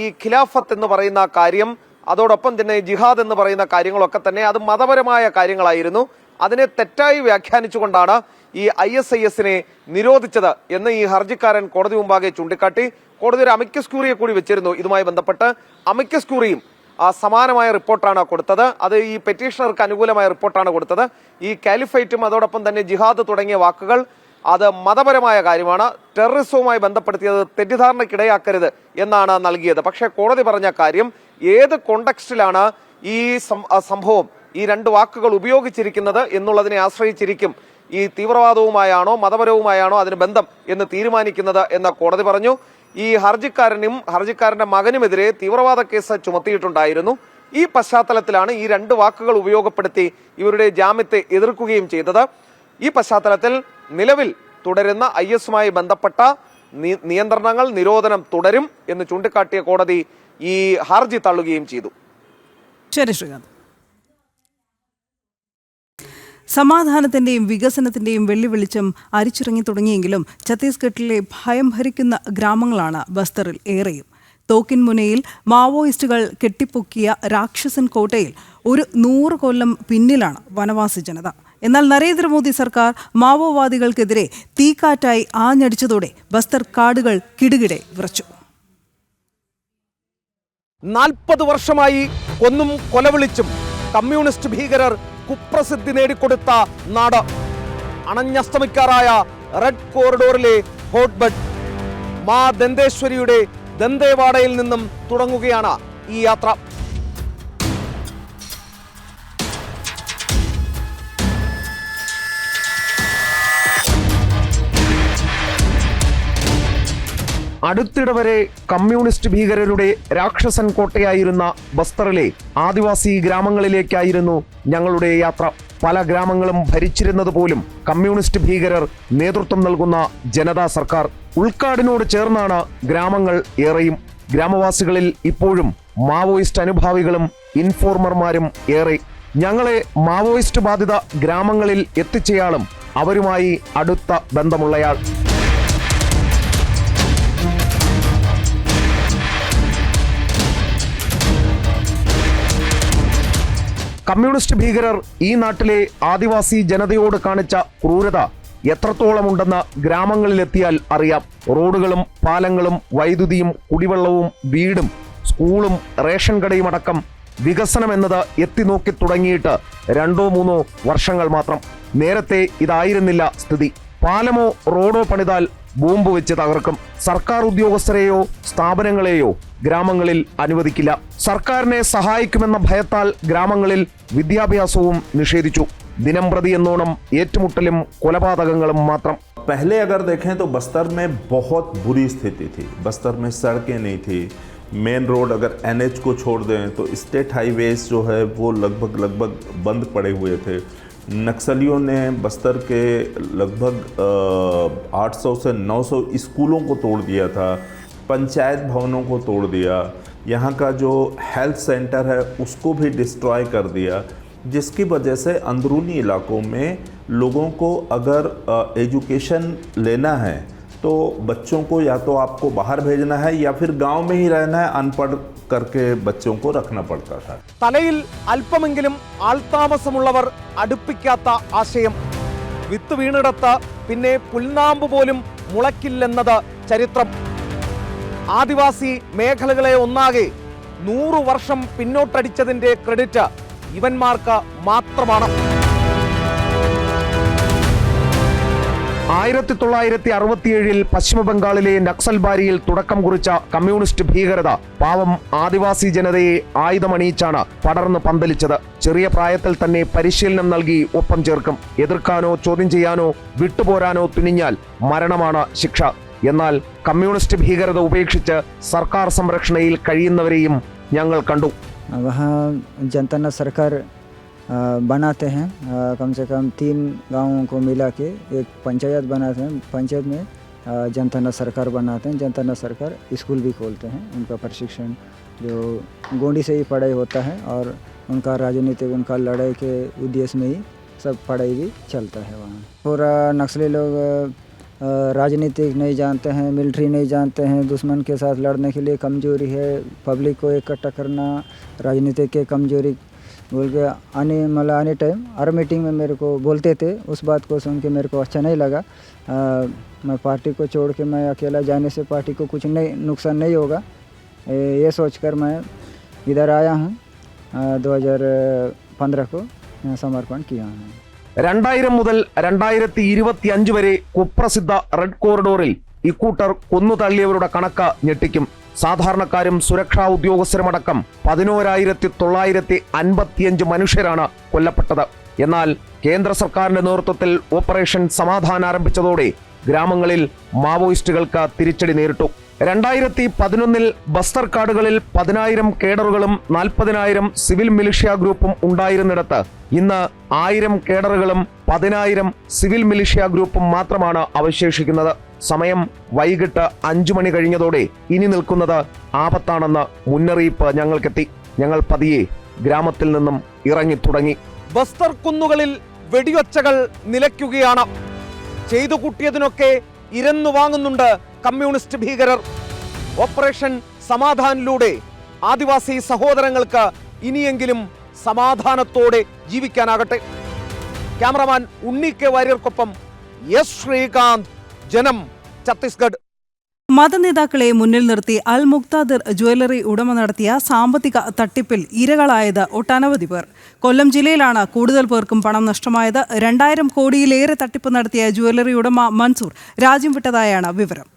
ഈ ഖിലാഫത്ത് എന്ന് പറയുന്ന കാര്യം, അതോടൊപ്പം തന്നെ ജിഹാദ് എന്ന് പറയുന്ന കാര്യങ്ങളൊക്കെ തന്നെ അത് മതപരമായ കാര്യങ്ങളായിരുന്നു. അതിനെ തെറ്റായി വ്യാഖ്യാനിച്ചുകൊണ്ടാണ് ഈ ISIS-നെ നിരോധിച്ചത് എന്ന് ഈ ഹർജിക്കാരൻ കോടതി മുമ്പാകെ ചൂണ്ടിക്കാട്ടി. കോടതി ഒരു അമിക്കസ് ക്യൂറിയെ കൂടി വെച്ചിരുന്നു ഇതുമായി ബന്ധപ്പെട്ട്. അമിക്കസ് ക്യൂറിയും സമാനമായ റിപ്പോർട്ടാണ് കൊടുത്തത്. അത് ഈ പെറ്റീഷണർക്ക് അനുകൂലമായ റിപ്പോർട്ടാണ് കൊടുത്തത്. ഈ കാലിഫൈറ്റും അതോടൊപ്പം തന്നെ ജിഹാദ് തുടങ്ങിയ വാക്കുകൾ അത് മതപരമായ കാര്യമാണ്, ടെററിസവുമായി ബന്ധപ്പെടുത്തിയത് തെറ്റിദ്ധാരണയ്ക്കിടയാക്കരുത് എന്നാണ് നൽകിയത്. പക്ഷേ കോടതി പറഞ്ഞ കാര്യം ഏത് കോണ്ടെക്സ്റ്റിലാണ് ഈ സംഭവം, ഈ രണ്ട് വാക്കുകൾ ഉപയോഗിച്ചിരിക്കുന്നത് എന്നുള്ളതിനെ ആശ്രയിച്ചിരിക്കും ഈ തീവ്രവാദവുമായാണോ മതപരവുമായാണോ അതിന് ബന്ധം എന്ന് തീരുമാനിക്കുന്നത് എന്ന് കോടതി പറഞ്ഞു. ഈ ഹർജിക്കാരന്റെ മകനുമെതിരെ തീവ്രവാദ കേസ് ചുമത്തിയിട്ടുണ്ടായിരുന്നു. ഈ പശ്ചാത്തലത്തിലാണ് ഈ രണ്ട് വാക്കുകൾ ഉപയോഗപ്പെടുത്തി ഇവരുടെ ജാമ്യത്തെ എതിർക്കുകയും ചെയ്തത്. ഈ പശ്ചാത്തലത്തിൽ നിലവിൽ തുടരുന്ന IS-മായി ബന്ധപ്പെട്ട നിയന്ത്രണങ്ങൾ, നിരോധനം തുടരും എന്ന് ചൂണ്ടിക്കാട്ടിയ കോടതി ഈ ഹർജി തള്ളുകയും ചെയ്തു. ശരി ശ്രീകാന്ത്. സമാധാനത്തിന്റെയും വികസനത്തിന്റെയും വെള്ളിവെളിച്ചം അരിച്ചിറങ്ങി തുടങ്ങിയെങ്കിലും ഛത്തീസ്ഗഡിലെ ഭയം ഭരിക്കുന്ന ഗ്രാമങ്ങളാണ് ബസ്തറിൽ ഏറെയും. തോക്കിൻ മുനയിൽ മാവോയിസ്റ്റുകൾ കെട്ടിപ്പൊക്കിയ രാക്ഷസൻ കോട്ടയിൽ ഒരു 100 കൊല്ലം പിന്നിലാണ് വനവാസി ജനത. എന്നാൽ നരേന്ദ്രമോദി സർക്കാർ മാവോവാദികൾക്കെതിരെ തീക്കാറ്റായി ആഞ്ഞടിച്ചതോടെ ബസ്തർ കാടുകൾ കിടുകിടെ വിറച്ചു. 40 വർഷമായി കൊന്നും കൊലവിളിച്ചും കമ്മ്യൂണിസ്റ്റ് ഭീകരർ കുപ്രസിദ്ധി നേടിക്കൊടുത്ത നാട്. അണഞ്ഞസ്തമിക്കാറായ റെഡ് കോറിഡോറിലെ ഹോട്ട്ബെഡ് മാ ദന്തേശ്വരിയുടെ ദന്തേവാഡയിൽ നിന്നും തുടങ്ങുകയാണ് ഈ യാത്ര. അടുത്തിടെ വരെ കമ്മ്യൂണിസ്റ്റ് ഭീകരരുടെ രാക്ഷസൻ കോട്ടയായിരുന്ന ബസ്തറിലെ ആദിവാസി ഗ്രാമങ്ങളിലേക്കായിരുന്നു ഞങ്ങളുടെ യാത്ര. പല ഗ്രാമങ്ങളും ഭരിച്ചിരുന്നത് പോലും കമ്മ്യൂണിസ്റ്റ് ഭീകരർ നേതൃത്വം നൽകുന്ന ജനതാ സർക്കാർ. ഉൾക്കാടിനോട് ചേർന്നാണ് ഗ്രാമങ്ങൾ ഏറെയും. ഗ്രാമവാസികളിൽ ഇപ്പോഴും മാവോയിസ്റ്റ് അനുഭാവികളും ഇൻഫോർമർമാരും ഏറെ. ഞങ്ങളെ മാവോയിസ്റ്റ് ബാധിത ഗ്രാമങ്ങളിൽ എത്തിച്ചയാളും അവരുമായി അടുത്ത ബന്ധമുള്ളയാൾ. കമ്മ്യൂണിസ്റ്റ് ഭീകരർ ഈ നാട്ടിലെ ആദിവാസി ജനതയോട് കാണിച്ച ക്രൂരത എത്രത്തോളമുണ്ടെന്ന് ഗ്രാമങ്ങളിലെത്തിയാൽ അറിയാം. റോഡുകളും പാലങ്ങളും വൈദ്യുതിയും കുടിവെള്ളവും വീടും സ്കൂളും റേഷൻ കടയും അടക്കം വികസനം എന്നത് എത്തിനോക്കി തുടങ്ങിയിട്ട് 2-3 വർഷങ്ങൾ മാത്രം. നേരത്തെ ഇതായിരുന്നില്ല സ്ഥിതി. പാലമോ റോഡോ പണിതാൽ ബോംബ് വെച്ച് തകർക്കും. സർക്കാർ ഉദ്യോഗസ്ഥരെയോ സ്ഥാപനങ്ങളെയോ ഗ്രാമങ്ങളിൽ അനുവദിക്കില്ല. സർക്കാരിനെ സഹായിക്കുമെന്ന ഭയത്താൽ ഗ്രാമങ്ങളിൽ വിദ്യാഭ്യാസവും നിഷേധിച്ചു. ദിനംപ്രതി എന്നോണം ഏറ്റുമുട്ടലും കൊലപാതകങ്ങളും മാത്രം. पहले अगर देखें तो बस्तर में बहुत बुरी स्थिति थी. बस्तर में सड़कें नहीं थी. मेन रोड अगर NH को छोड़ दें तो स्टेट हाईवेज जो है वो लगभग बंद पड़े हुए थे. नक्सलियों ने बस्तर के लगभग 800 से 900 स्कूलों को तोड़ दिया था. पंचायत भवनों को तोड़ दिया. यहाँ का जो हेल्थ सेंटर है उसको भी डिस्ट्रॉय कर दिया, जिसकी वजह से अंदरूनी इलाकों में लोगों को अगर एजुकेशन लेना है तो बच्चों को या तो आपको बाहर भेजना है या फिर गांव में ही रहना है. अनपढ़ करके बच्चों को रखना पड़ता था. തലയിൽ അല്പമെങ്കിലും ആൾതാമസമുള്ളവർ അടുപ്പിക്കാത്ത ആശയം. വിത്ത് വീണിടത്ത് പിന്നെ പുൽനാമ്പ് പോലും മുളയ്ക്കില്ലെന്നത് ചരിത്രം. ആദിവാസി മേഖലകളെ ഒന്നാകെ 100 വർഷം പിന്നോട്ടടിച്ചതിന്റെ ക്രെഡിറ്റ് ഇവന്മാർക്ക് മാത്രമാണ്. 1967 പശ്ചിമബംഗാളിലെ നക്സൽബാരിയിൽ തുടക്കം കുറിച്ച കമ്മ്യൂണിസ്റ്റ് ഭീകരത പാവം ആദിവാസി ജനതയെ ആയുധമണിയിച്ചാണ് പടർന്ന് പന്തലിച്ചത്. ചെറിയ പ്രായത്തിൽ തന്നെ പരിശീലനം നൽകി ഒപ്പം ചേർക്കും. എതിർക്കാനോ ചോദ്യം ചെയ്യാനോ വിട്ടുപോരാനോ തുനിഞ്ഞാൽ മരണമാണ് ശിക്ഷ. എന്നാൽ കമ്മ്യൂണിസ്റ്റ് ഭീകരത ഉപേക്ഷിച്ച് സർക്കാർ സംരക്ഷണയിൽ കഴിയുന്നവരെയും ഞങ്ങൾ കണ്ടു. वहाँ जनता सरकार बनाते हैं. कम से कम 3 गांवों को मिला के एक पंचायत बनाते हैं. पंचायत में जनता सरकार बनाते हैं. जनता सरकार स्कूल भी खोलते हैं. उनका प्रशिक्षण जो गोंडी से ही पढ़ाई होता है और उनका राजनीतिक उनका लड़ाई के उद्देश्य में ही सब पढ़ाई भी चलता है वहाँ. पूरा नक्सली लोग राजनीतिक नहीं जानते हैं, मिलिट्री नहीं जानते हैं. दुश्मन के साथ लड़ने के लिए कमजोरी है. पब्लिक को इकट्ठा करना राजनीति के कमजोरी बोल के आने टाइम हर मीटिंग में मेरे को बोलते थे. उस बात को सुन के मेरे को अच्छा नहीं लगा. मैं पार्टी को छोड़ के मैं अकेला जाने से पार्टी को कुछ नहीं नुकसान नहीं होगा, ये सोचकर मैं इधर आया हूँ. 2015 को मैं समर्पण किया हूँ. 2000 മുതൽ 2025 വരെ കുപ്രസിദ്ധ റെഡ് കോറിഡോറിൽ ഇക്കൂട്ടർ കൊന്നുതള്ളിയവരുടെ കണക്ക് ഞെട്ടിക്കും. സാധാരണക്കാരും സുരക്ഷാ ഉദ്യോഗസ്ഥരുമടക്കം 11,955 മനുഷ്യരാണ് കൊല്ലപ്പെട്ടത്. എന്നാൽ കേന്ദ്ര സർക്കാരിന്റെ നേതൃത്വത്തിൽ ഓപ്പറേഷൻ സമാധാനം ആരംഭിച്ചതോടെ ഗ്രാമങ്ങളിൽ മാവോയിസ്റ്റുകൾക്ക് തിരിച്ചടി നേരിട്ടു. 2011 ബസ്തർ കാടുകളിൽ 10,000 കേഡറുകളും 40,000 സിവിൽ മിലിഷ്യ ഗ്രൂപ്പും ഉണ്ടായിരുന്നിടത്ത് ഇന്ന് 1000 കേഡറുകളും 10,000 സിവിൽ മിലിഷ്യ ഗ്രൂപ്പും മാത്രമാണ് അവശേഷിക്കുന്നത്. സമയം വൈകിട്ട് 5 മണി കഴിഞ്ഞതോടെ ഇനി നിൽക്കുന്നത് ആപത്താണെന്ന് മുന്നറിയിപ്പ് ഞങ്ങൾക്കെത്തി. ഞങ്ങൾ പതിയെ ഗ്രാമത്തിൽ നിന്നും ഇറങ്ങി തുടങ്ങി. ബസ്തർ കുന്നുകളിൽ വെടിയൊച്ചകൾ നിലയ്ക്കുകയാണ്. ചെയ്തു കൂട്ടിയതിനൊക്കെ ഇരന്നു വാങ്ങുന്നുണ്ട് കമ്മ്യൂണിസ്റ്റ് ഭീകരർ. ഓപ്പറേഷൻ സമാധാനിലൂടെ ആദിവാസി സഹോദരങ്ങൾക്ക് ഇനിയെങ്കിലും സമാധാനത്തോടെ ജീവിക്കാനാകട്ടെ. ക്യാമറമാൻ ഉണ്ണി കെ വാര്യർക്കൊപ്പം എസ് ശ്രീകാന്ത്, ജനം, ഛത്തീസ്ഗഡ്. മതനേതാക്കളെ മുന്നിൽ നിർത്തി അൽ മുക്താദിർ ജ്വല്ലറി ഉടമ നടത്തിയ സാമ്പത്തിക തട്ടിപ്പിൽ ഇരകളായത് ഒട്ടനവധി പേർ. കൊല്ലം ജില്ലയിലാണ് കൂടുതൽ പേർക്കും പണം നഷ്ടമായത്. 2000 കോടിയിലേറെ തട്ടിപ്പ് നടത്തിയ ജ്വല്ലറി ഉടമ മൻസൂർ രാജ്യം വിട്ടതായാണ് വിവരം.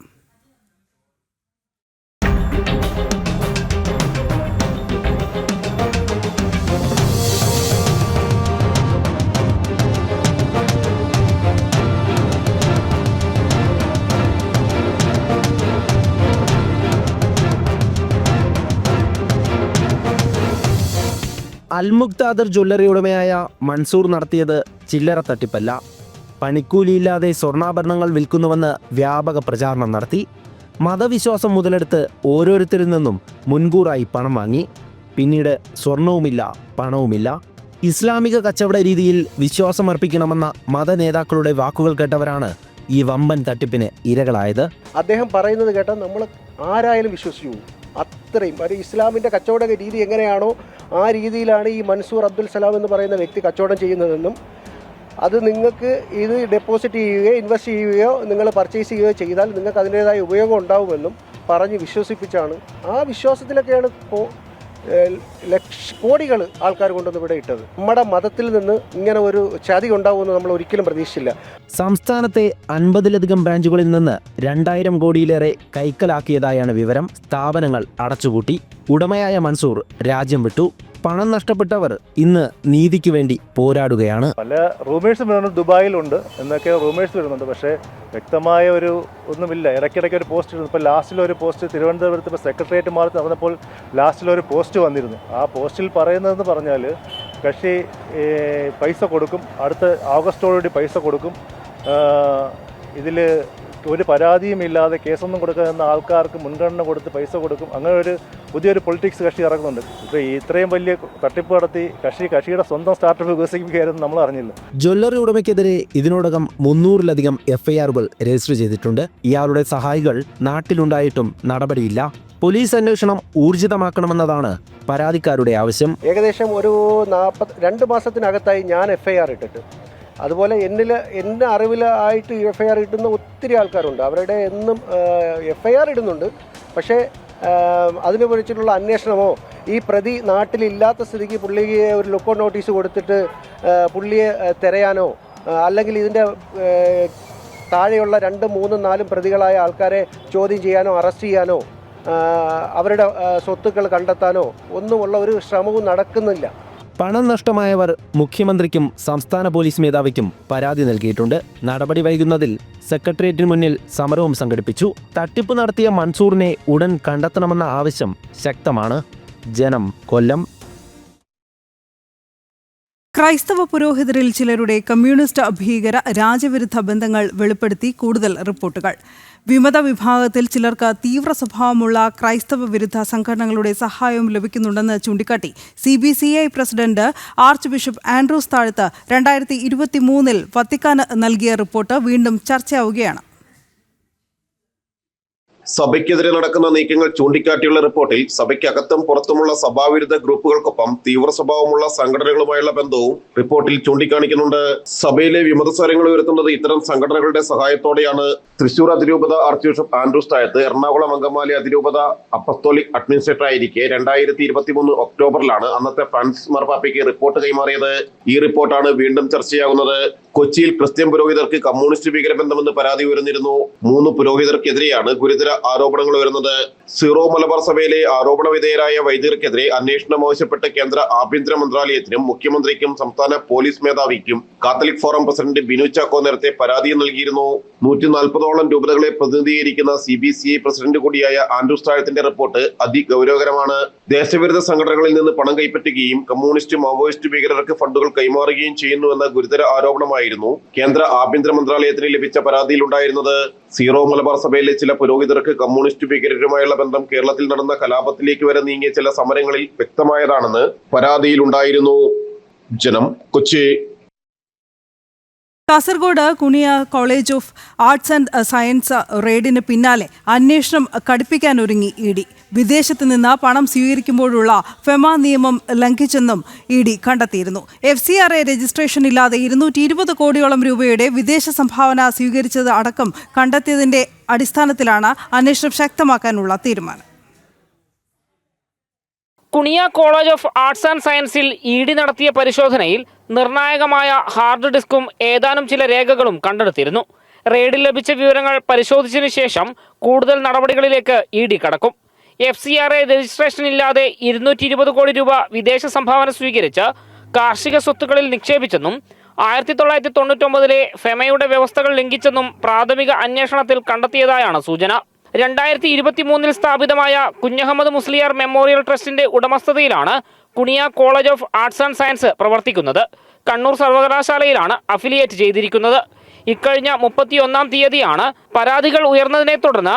അൽമുക്താദർ ജ്വല്ലറി ഉടമയായ മൻസൂർ നടത്തിയത് ചില്ലറ തട്ടിപ്പല്ല. പണിക്കൂലിയില്ലാതെ സ്വർണ്ണാഭരണങ്ങൾ വിൽക്കുന്നുവെന്ന് വ്യാപക പ്രചാരണം നടത്തി. മതവിശ്വാസം മുതലെടുത്ത് ഓരോരുത്തരിൽ നിന്നും മുൻകൂറായി പണം വാങ്ങി. പിന്നീട് സ്വർണവുമില്ല, പണവുമില്ല. ഇസ്ലാമിക കച്ചവട രീതിയിൽ വിശ്വാസമർപ്പിക്കണമെന്ന മതനേതാക്കളുടെ വാക്കുകൾ കേട്ടവരാണ് ഈ വമ്പൻ തട്ടിപ്പിന് ഇരകളായത്. അദ്ദേഹം പറയുന്നത് കേട്ടാൽ നമ്മൾ ആരായാലും വിശ്വസിച്ചു പോകും. അത്രയും ഒരു ഇസ്ലാമിൻ്റെ കച്ചവട രീതി എങ്ങനെയാണോ ആ രീതിയിലാണ് ഈ മൻസൂർ അബ്ദുൽ സലാം എന്ന് പറയുന്ന വ്യക്തി കച്ചവടം ചെയ്യുന്നതെന്നും അത് നിങ്ങൾക്ക് ഇത് ഡെപ്പോസിറ്റ് ചെയ്യുകയോ ഇൻവെസ്റ്റ് ചെയ്യുകയോ നിങ്ങൾ പർച്ചേസ് ചെയ്യുകയോ ചെയ്താൽ നിങ്ങൾക്ക് അതിൻ്റേതായ ഉപയോഗം ഉണ്ടാവുമെന്നും പറഞ്ഞ് വിശ്വസിപ്പിച്ചാണ്. ആ വിശ്വാസത്തിലൊക്കെയാണ് കോടികൾ ആൾക്കാർ കൊണ്ടുവന്ന് ഇവിടെ ഇട്ടത്. നമ്മുടെ മതത്തിൽ നിന്ന് ഇങ്ങനെ ഒരു ചതി ഉണ്ടാവുമെന്ന് നമ്മൾ ഒരിക്കലും പ്രതീക്ഷിച്ചില്ല. സംസ്ഥാനത്തെ 50-ലധികം ബ്രാഞ്ചുകളിൽ നിന്ന് 2000 കോടിയിലേറെ കൈക്കലാക്കിയതായാണ് വിവരം. സ്ഥാപനങ്ങൾ അടച്ചുപൂട്ടി. ഉടമയായ മൻസൂർ രാജ്യം വിട്ടു. പണം നഷ്ടപ്പെട്ടവർ ഇന്ന് നീതിക്ക് വേണ്ടി പോരാടുകയാണ്. പല റൂമേഴ്സ് വരുന്നുണ്ട്, ദുബായിലുണ്ട് എന്നൊക്കെ റൂമേഴ്സ് വരുന്നുണ്ട്. പക്ഷേ വ്യക്തമായ ഒരു ഒന്നുമില്ല. ഇടയ്ക്കിടയ്ക്ക് ഒരു പോസ്റ്റ് ഇടുന്നു. ഇപ്പോൾ ലാസ്റ്റിലൊരു പോസ്റ്റ് തിരുവനന്തപുരത്ത് ഇപ്പോൾ സെക്രട്ടേറിയറ്റ് മാർച്ച് നടന്നപ്പോൾ ലാസ്റ്റിലൊരു പോസ്റ്റ് വന്നിരുന്നു. ആ പോസ്റ്റിൽ പറയുന്നതെന്ന് പറഞ്ഞാൽ കക്ഷി പൈസ കൊടുക്കും, അടുത്ത ഓഗസ്റ്റോടുകൂടി പൈസ കൊടുക്കും, ഇതിൽ ഒരു പരാതിയും ഇല്ലാതെ കേസൊന്നും കൊടുക്കുന്ന ആൾക്കാർക്ക് മുൻഗണന കൊടുത്ത് പൈസ കൊടുക്കും. അങ്ങനെ ഒരു പുതിയൊരു പൊളിറ്റിക്സ് കക്ഷി ഇറക്കുന്നുണ്ട്. ഇപ്പോൾ ഇത്രയും വലിയ തട്ടിപ്പ് നടത്തി കക്ഷിയുടെ സ്വന്തം സ്റ്റാർട്ടപ്പ് വികസിപ്പിക്കുകയായിരുന്നു നമ്മൾ അറിഞ്ഞില്ല. ജ്വല്ലറി ഉടമയ്ക്കെതിരെ ഇതിനോടകം 300-ലധികം FIRകൾ രജിസ്റ്റർ ചെയ്തിട്ടുണ്ട്. ഇയാളുടെ സഹായികൾ നാട്ടിലുണ്ടായിട്ടും നടപടിയില്ല. പോലീസ് അന്വേഷണം ഊർജിതമാക്കണമെന്നതാണ് പരാതിക്കാരുടെ ആവശ്യം. ഏകദേശം ഒരു 42 മാസത്തിനകത്തായി ഞാൻ FIR ഇട്ടിട്ട്. അതുപോലെ എൻ്റെ അറിവിലായിട്ട് FIR ഇടുന്ന ഒത്തിരി ആൾക്കാരുണ്ട്. അവരുടെ എന്നും FIR ഇടുന്നുണ്ട്. പക്ഷേ അതിനെ കുറിച്ചിട്ടുള്ള അന്വേഷണമോ ഈ പ്രതി നാട്ടിലില്ലാത്ത സ്ഥിതിക്ക് പുള്ളിക്ക് ഒരു ലുക്കൗട്ട് നോട്ടീസ് കൊടുത്തിട്ട് പുള്ളിയെ തിരയാനോ അല്ലെങ്കിൽ ഇതിൻ്റെ താഴെയുള്ള 2, 3, 4 പ്രതികളായ ആൾക്കാരെ ചോദ്യം ചെയ്യാനോ അറസ്റ്റ് ചെയ്യാനോ അവരുടെ സ്വത്തുക്കൾ കണ്ടെത്താനോ ഒന്നുമുള്ള ഒരു ശ്രമവും നടക്കുന്നില്ല. പണം നഷ്ടമായവർ മുഖ്യമന്ത്രിക്കും സംസ്ഥാന പോലീസ് മേധാവിക്കും പരാതി നൽകിയിട്ടുണ്ട്. നടപടി വൈകുന്നതിൽ സെക്രട്ടേറിയറ്റിന് മുന്നിൽ സമരവും സംഘടിപ്പിച്ചു. തട്ടിപ്പ് നടത്തിയ മൻസൂറിനെ ഉടൻ കണ്ടെത്തണമെന്ന ആവശ്യം ശക്തമാണ്. ജനം, കൊല്ലം. ക്രൈസ്തവ പുരോഹിതരിൽ ചിലരുടെ കമ്മ്യൂണിസ്റ്റ് ഭീകര രാജ്യവിരുദ്ധ ബന്ധങ്ങൾ വെളിപ്പെടുത്തി കൂടുതൽ റിപ്പോർട്ടുകൾ. വിമത വിഭാഗത്തിൽ ചിലർക്ക് തീവ്ര സ്വഭാവമുള്ള ക്രൈസ്തവ വിരുദ്ധ സംഘടനകളുടെ സഹായവും ലഭിക്കുന്നുണ്ടെന്ന് ചൂണ്ടിക്കാട്ടി CBCI president archbishop Andrews Thazhath 2023 വത്തിക്കാന് നൽകിയ റിപ്പോർട്ട് വീണ്ടും ചർച്ചയാവുകയാണ്. സഭയ്ക്കെതിരെ നടക്കുന്ന നീക്കങ്ങൾ ചൂണ്ടിക്കാട്ടിയുള്ള റിപ്പോർട്ടിൽ സഭയ്ക്കകത്തും പുറത്തുമുള്ള സഭാവിരുദ്ധ ഗ്രൂപ്പുകൾക്കൊപ്പം തീവ്ര സ്വഭാവമുള്ള സംഘടനകളുമായുള്ള ബന്ധവും റിപ്പോർട്ടിൽ ചൂണ്ടിക്കാണിക്കുന്നുണ്ട്. സഭയിലെ വിമതസ്വരങ്ങൾ ഉയർത്തുന്നത് ഇത്തരം സംഘടനകളുടെ സഹായത്തോടെയാണ്. തൃശൂർ അതിരൂപത ആർച്ച് ബിഷപ്പ് ആൻഡ്രൂസ് താഴത്ത് എറണാകുളം അങ്കമാലി അതിരൂപത അപ്പസ്തോലിക് അഡ്മിനിസ്ട്രേറ്റർ ആയിരിക്കെ 2023 ഒക്ടോബറിലാണ് അന്നത്തെ ഫ്രാൻസിസ് മാർപ്പാപ്പയ്ക്ക് റിപ്പോർട്ട് കൈമാറിയത്. ഈ റിപ്പോർട്ടാണ് വീണ്ടും ചർച്ചയാകുന്നത്. കൊച്ചിയിൽ ക്രിസ്ത്യൻ പുരോഹിതർക്ക് കമ്മ്യൂണിസ്റ്റ് ഭീകരബന്ധമെന്ന് പരാതി ഉയർന്നിരുന്നു. 3 പുരോഹിതർക്കെതിരെയാണ് ഗുരുതര ആരോപണങ്ങൾ ഉയർന്നത്. സീറോ മലബാർ സഭയിലെ ആരോപണ വിധേയരായ വൈദികർക്കെതിരെ അന്വേഷണം ആവശ്യപ്പെട്ട് കേന്ദ്ര ആഭ്യന്തര മന്ത്രാലയത്തിനും മുഖ്യമന്ത്രിക്കും സംസ്ഥാന പോലീസ് മേധാവിക്കും Catholic forum president Binu Chacko നേരത്തെ പരാതി നൽകിയിരുന്നു. 140ഓളം രൂപതകളെ പ്രതിനിധീകരിക്കുന്ന CBCI പ്രസിഡന്റ് കൂടിയായ ആൻഡ്രൂസ് താഴത്തിന്റെ റിപ്പോർട്ട് അതിഗൗരവകരമാണ്. ദേശവിരുദ്ധ സംഘടനകളിൽ നിന്ന് പണം കൈപ്പറ്റുകയും കമ്മ്യൂണിസ്റ്റ് മാവോയിസ്റ്റ് ഭീകരർക്ക് ഫണ്ടുകൾ കൈമാറുകയും ചെയ്യുന്നുവെന്ന ഗുരുതര ആരോപണമായിരുന്നു കേന്ദ്ര ആഭ്യന്തര മന്ത്രാലയത്തിന് ലഭിച്ച പരാതിയിലുണ്ടായിരുന്നത്. സീറോ മലബാർ സഭയിലെ ചില പുരോഹിതർക്ക് കമ്മ്യൂണിസ്റ്റ് ഭീകരരുമായുള്ള ബന്ധം കേരളത്തിൽ നടന്ന കലാപത്തിലേക്ക് വരെ നീങ്ങിയ ചില സമരങ്ങളിൽ വ്യക്തമായതാണെന്ന് പരാതിയിലുണ്ടായിരുന്നു. Janam, Kochi. Kasaragod Kuniya college of arts and science റെയ്ഡിന് പിന്നാലെ അന്വേഷണം കടുപ്പിക്കാനൊരുങ്ങി ED. വിദേശത്ത് നിന്ന് പണം സ്വീകരിക്കുമ്പോഴുള്ള ഫെമ നിയമം ലംഘിച്ചെന്നും ED കണ്ടെത്തിയിരുന്നു. FCRA രജിസ്ട്രേഷൻ ഇല്ലാതെ 220 കോടിയോളം രൂപയുടെ വിദേശ സംഭാവന സ്വീകരിച്ചത് അടക്കം കണ്ടെത്തിയതിന്റെ അടിസ്ഥാനത്തിലാണ് അന്വേഷണം ശക്തമാക്കാനുള്ള തീരുമാനം. Kuniya college of arts and സയൻസിൽ ED നടത്തിയ പരിശോധനയിൽ നിർണായകമായ ഹാർഡ് ഡിസ്കും ഏതാനും ചില രേഖകളും കണ്ടെടുത്തിരുന്നു. റെയ്ഡിൽ ലഭിച്ച വിവരങ്ങൾ പരിശോധിച്ചതിനു ശേഷം കൂടുതൽ നടപടികളിലേക്ക് ED കടക്കും. FCRA രജിസ്ട്രേഷൻ ഇല്ലാതെ 220 കോടി രൂപ വിദേശ സംഭാവന സ്വീകരിച്ച് കാർഷിക സ്വത്തുക്കളിൽ നിക്ഷേപിച്ചെന്നും 1999 ഫെമയുടെ വ്യവസ്ഥകൾ ലംഘിച്ചെന്നും പ്രാഥമിക അന്വേഷണത്തിൽ കണ്ടെത്തിയതായാണ് സൂചന. 2023 സ്ഥാപിതമായ കുഞ്ഞഹമ്മദ് മുസ്ലിയാർ മെമ്മോറിയൽ ട്രസ്റ്റിന്റെ ഉടമസ്ഥതയിലാണ് Kuniya college of arts and science പ്രവർത്തിക്കുന്നത്. കണ്ണൂർ സർവകലാശാലയിലാണ് അഫിലിയേറ്റ് ചെയ്തിരിക്കുന്നത്. ഇക്കഴിഞ്ഞ 31-ാം തീയതിയാണ് പരാതികൾ ഉയർന്നതിനെ തുടർന്ന്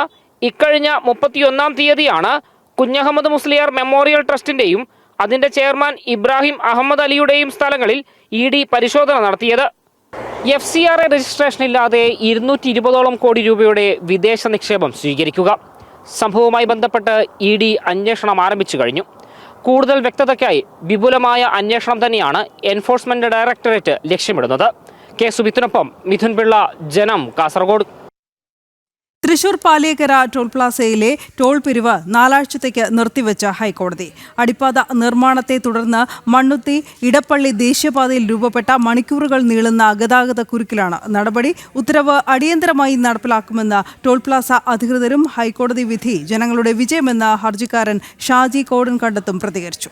കുഞ്ഞഹമ്മദ് മുസ്ലിയാർ മെമ്മോറിയൽ ട്രസ്റ്റിന്റെയും അതിന്റെ ചെയർമാൻ ഇബ്രാഹിം അഹമ്മദ് അലിയുടെയും സ്ഥലങ്ങളിൽ ED പരിശോധന നടത്തിയത്. FCRA രജിസ്ട്രേഷൻ ഇല്ലാതെ 220ഓളം കോടി രൂപയുടെ വിദേശ നിക്ഷേപം സ്വീകരിക്കുക. സംഭവവുമായി ബന്ധപ്പെട്ട് ED അന്വേഷണം ആരംഭിച്ചു കഴിഞ്ഞു. കൂടുതൽ വ്യക്തതയ്ക്കായി വിപുലമായ അന്വേഷണം തന്നെയാണ് എൻഫോഴ്സ്മെന്റ് ഡയറക്ടറേറ്റ് ലക്ഷ്യമിടുന്നത്. K. സുബിത്തിനൊപ്പം മിഥുൻ പിള്ള, ജനം, കാസർഗോഡ്. തൃശൂർ പാലിയേക്കര ടോൾ പ്ലാസയിലെ ടോൾ പിരിവ് 4 ആഴ്ചത്തേക്ക് നിർത്തിവെച്ച ഹൈക്കോടതി. അടിപ്പാത നിർമ്മാണത്തെ തുടർന്ന് മണ്ണുത്തി ഇടപ്പള്ളി ദേശീയപാതയിൽ രൂപപ്പെട്ട മണിക്കൂറുകൾ നീളുന്ന ഗതാഗത കുരുക്കിലാണ് നടപടി. ഉത്തരവ് അടിയന്തരമായി നടപ്പിലാക്കുമെന്ന് ടോൾ പ്ലാസ അധികൃതരും ഹൈക്കോടതി വിധി ജനങ്ങളുടെ വിജയമെന്ന് ഹർജിക്കാരൻ ഷാജി കോടൻകണ്ടത്തും പ്രതികരിച്ചു.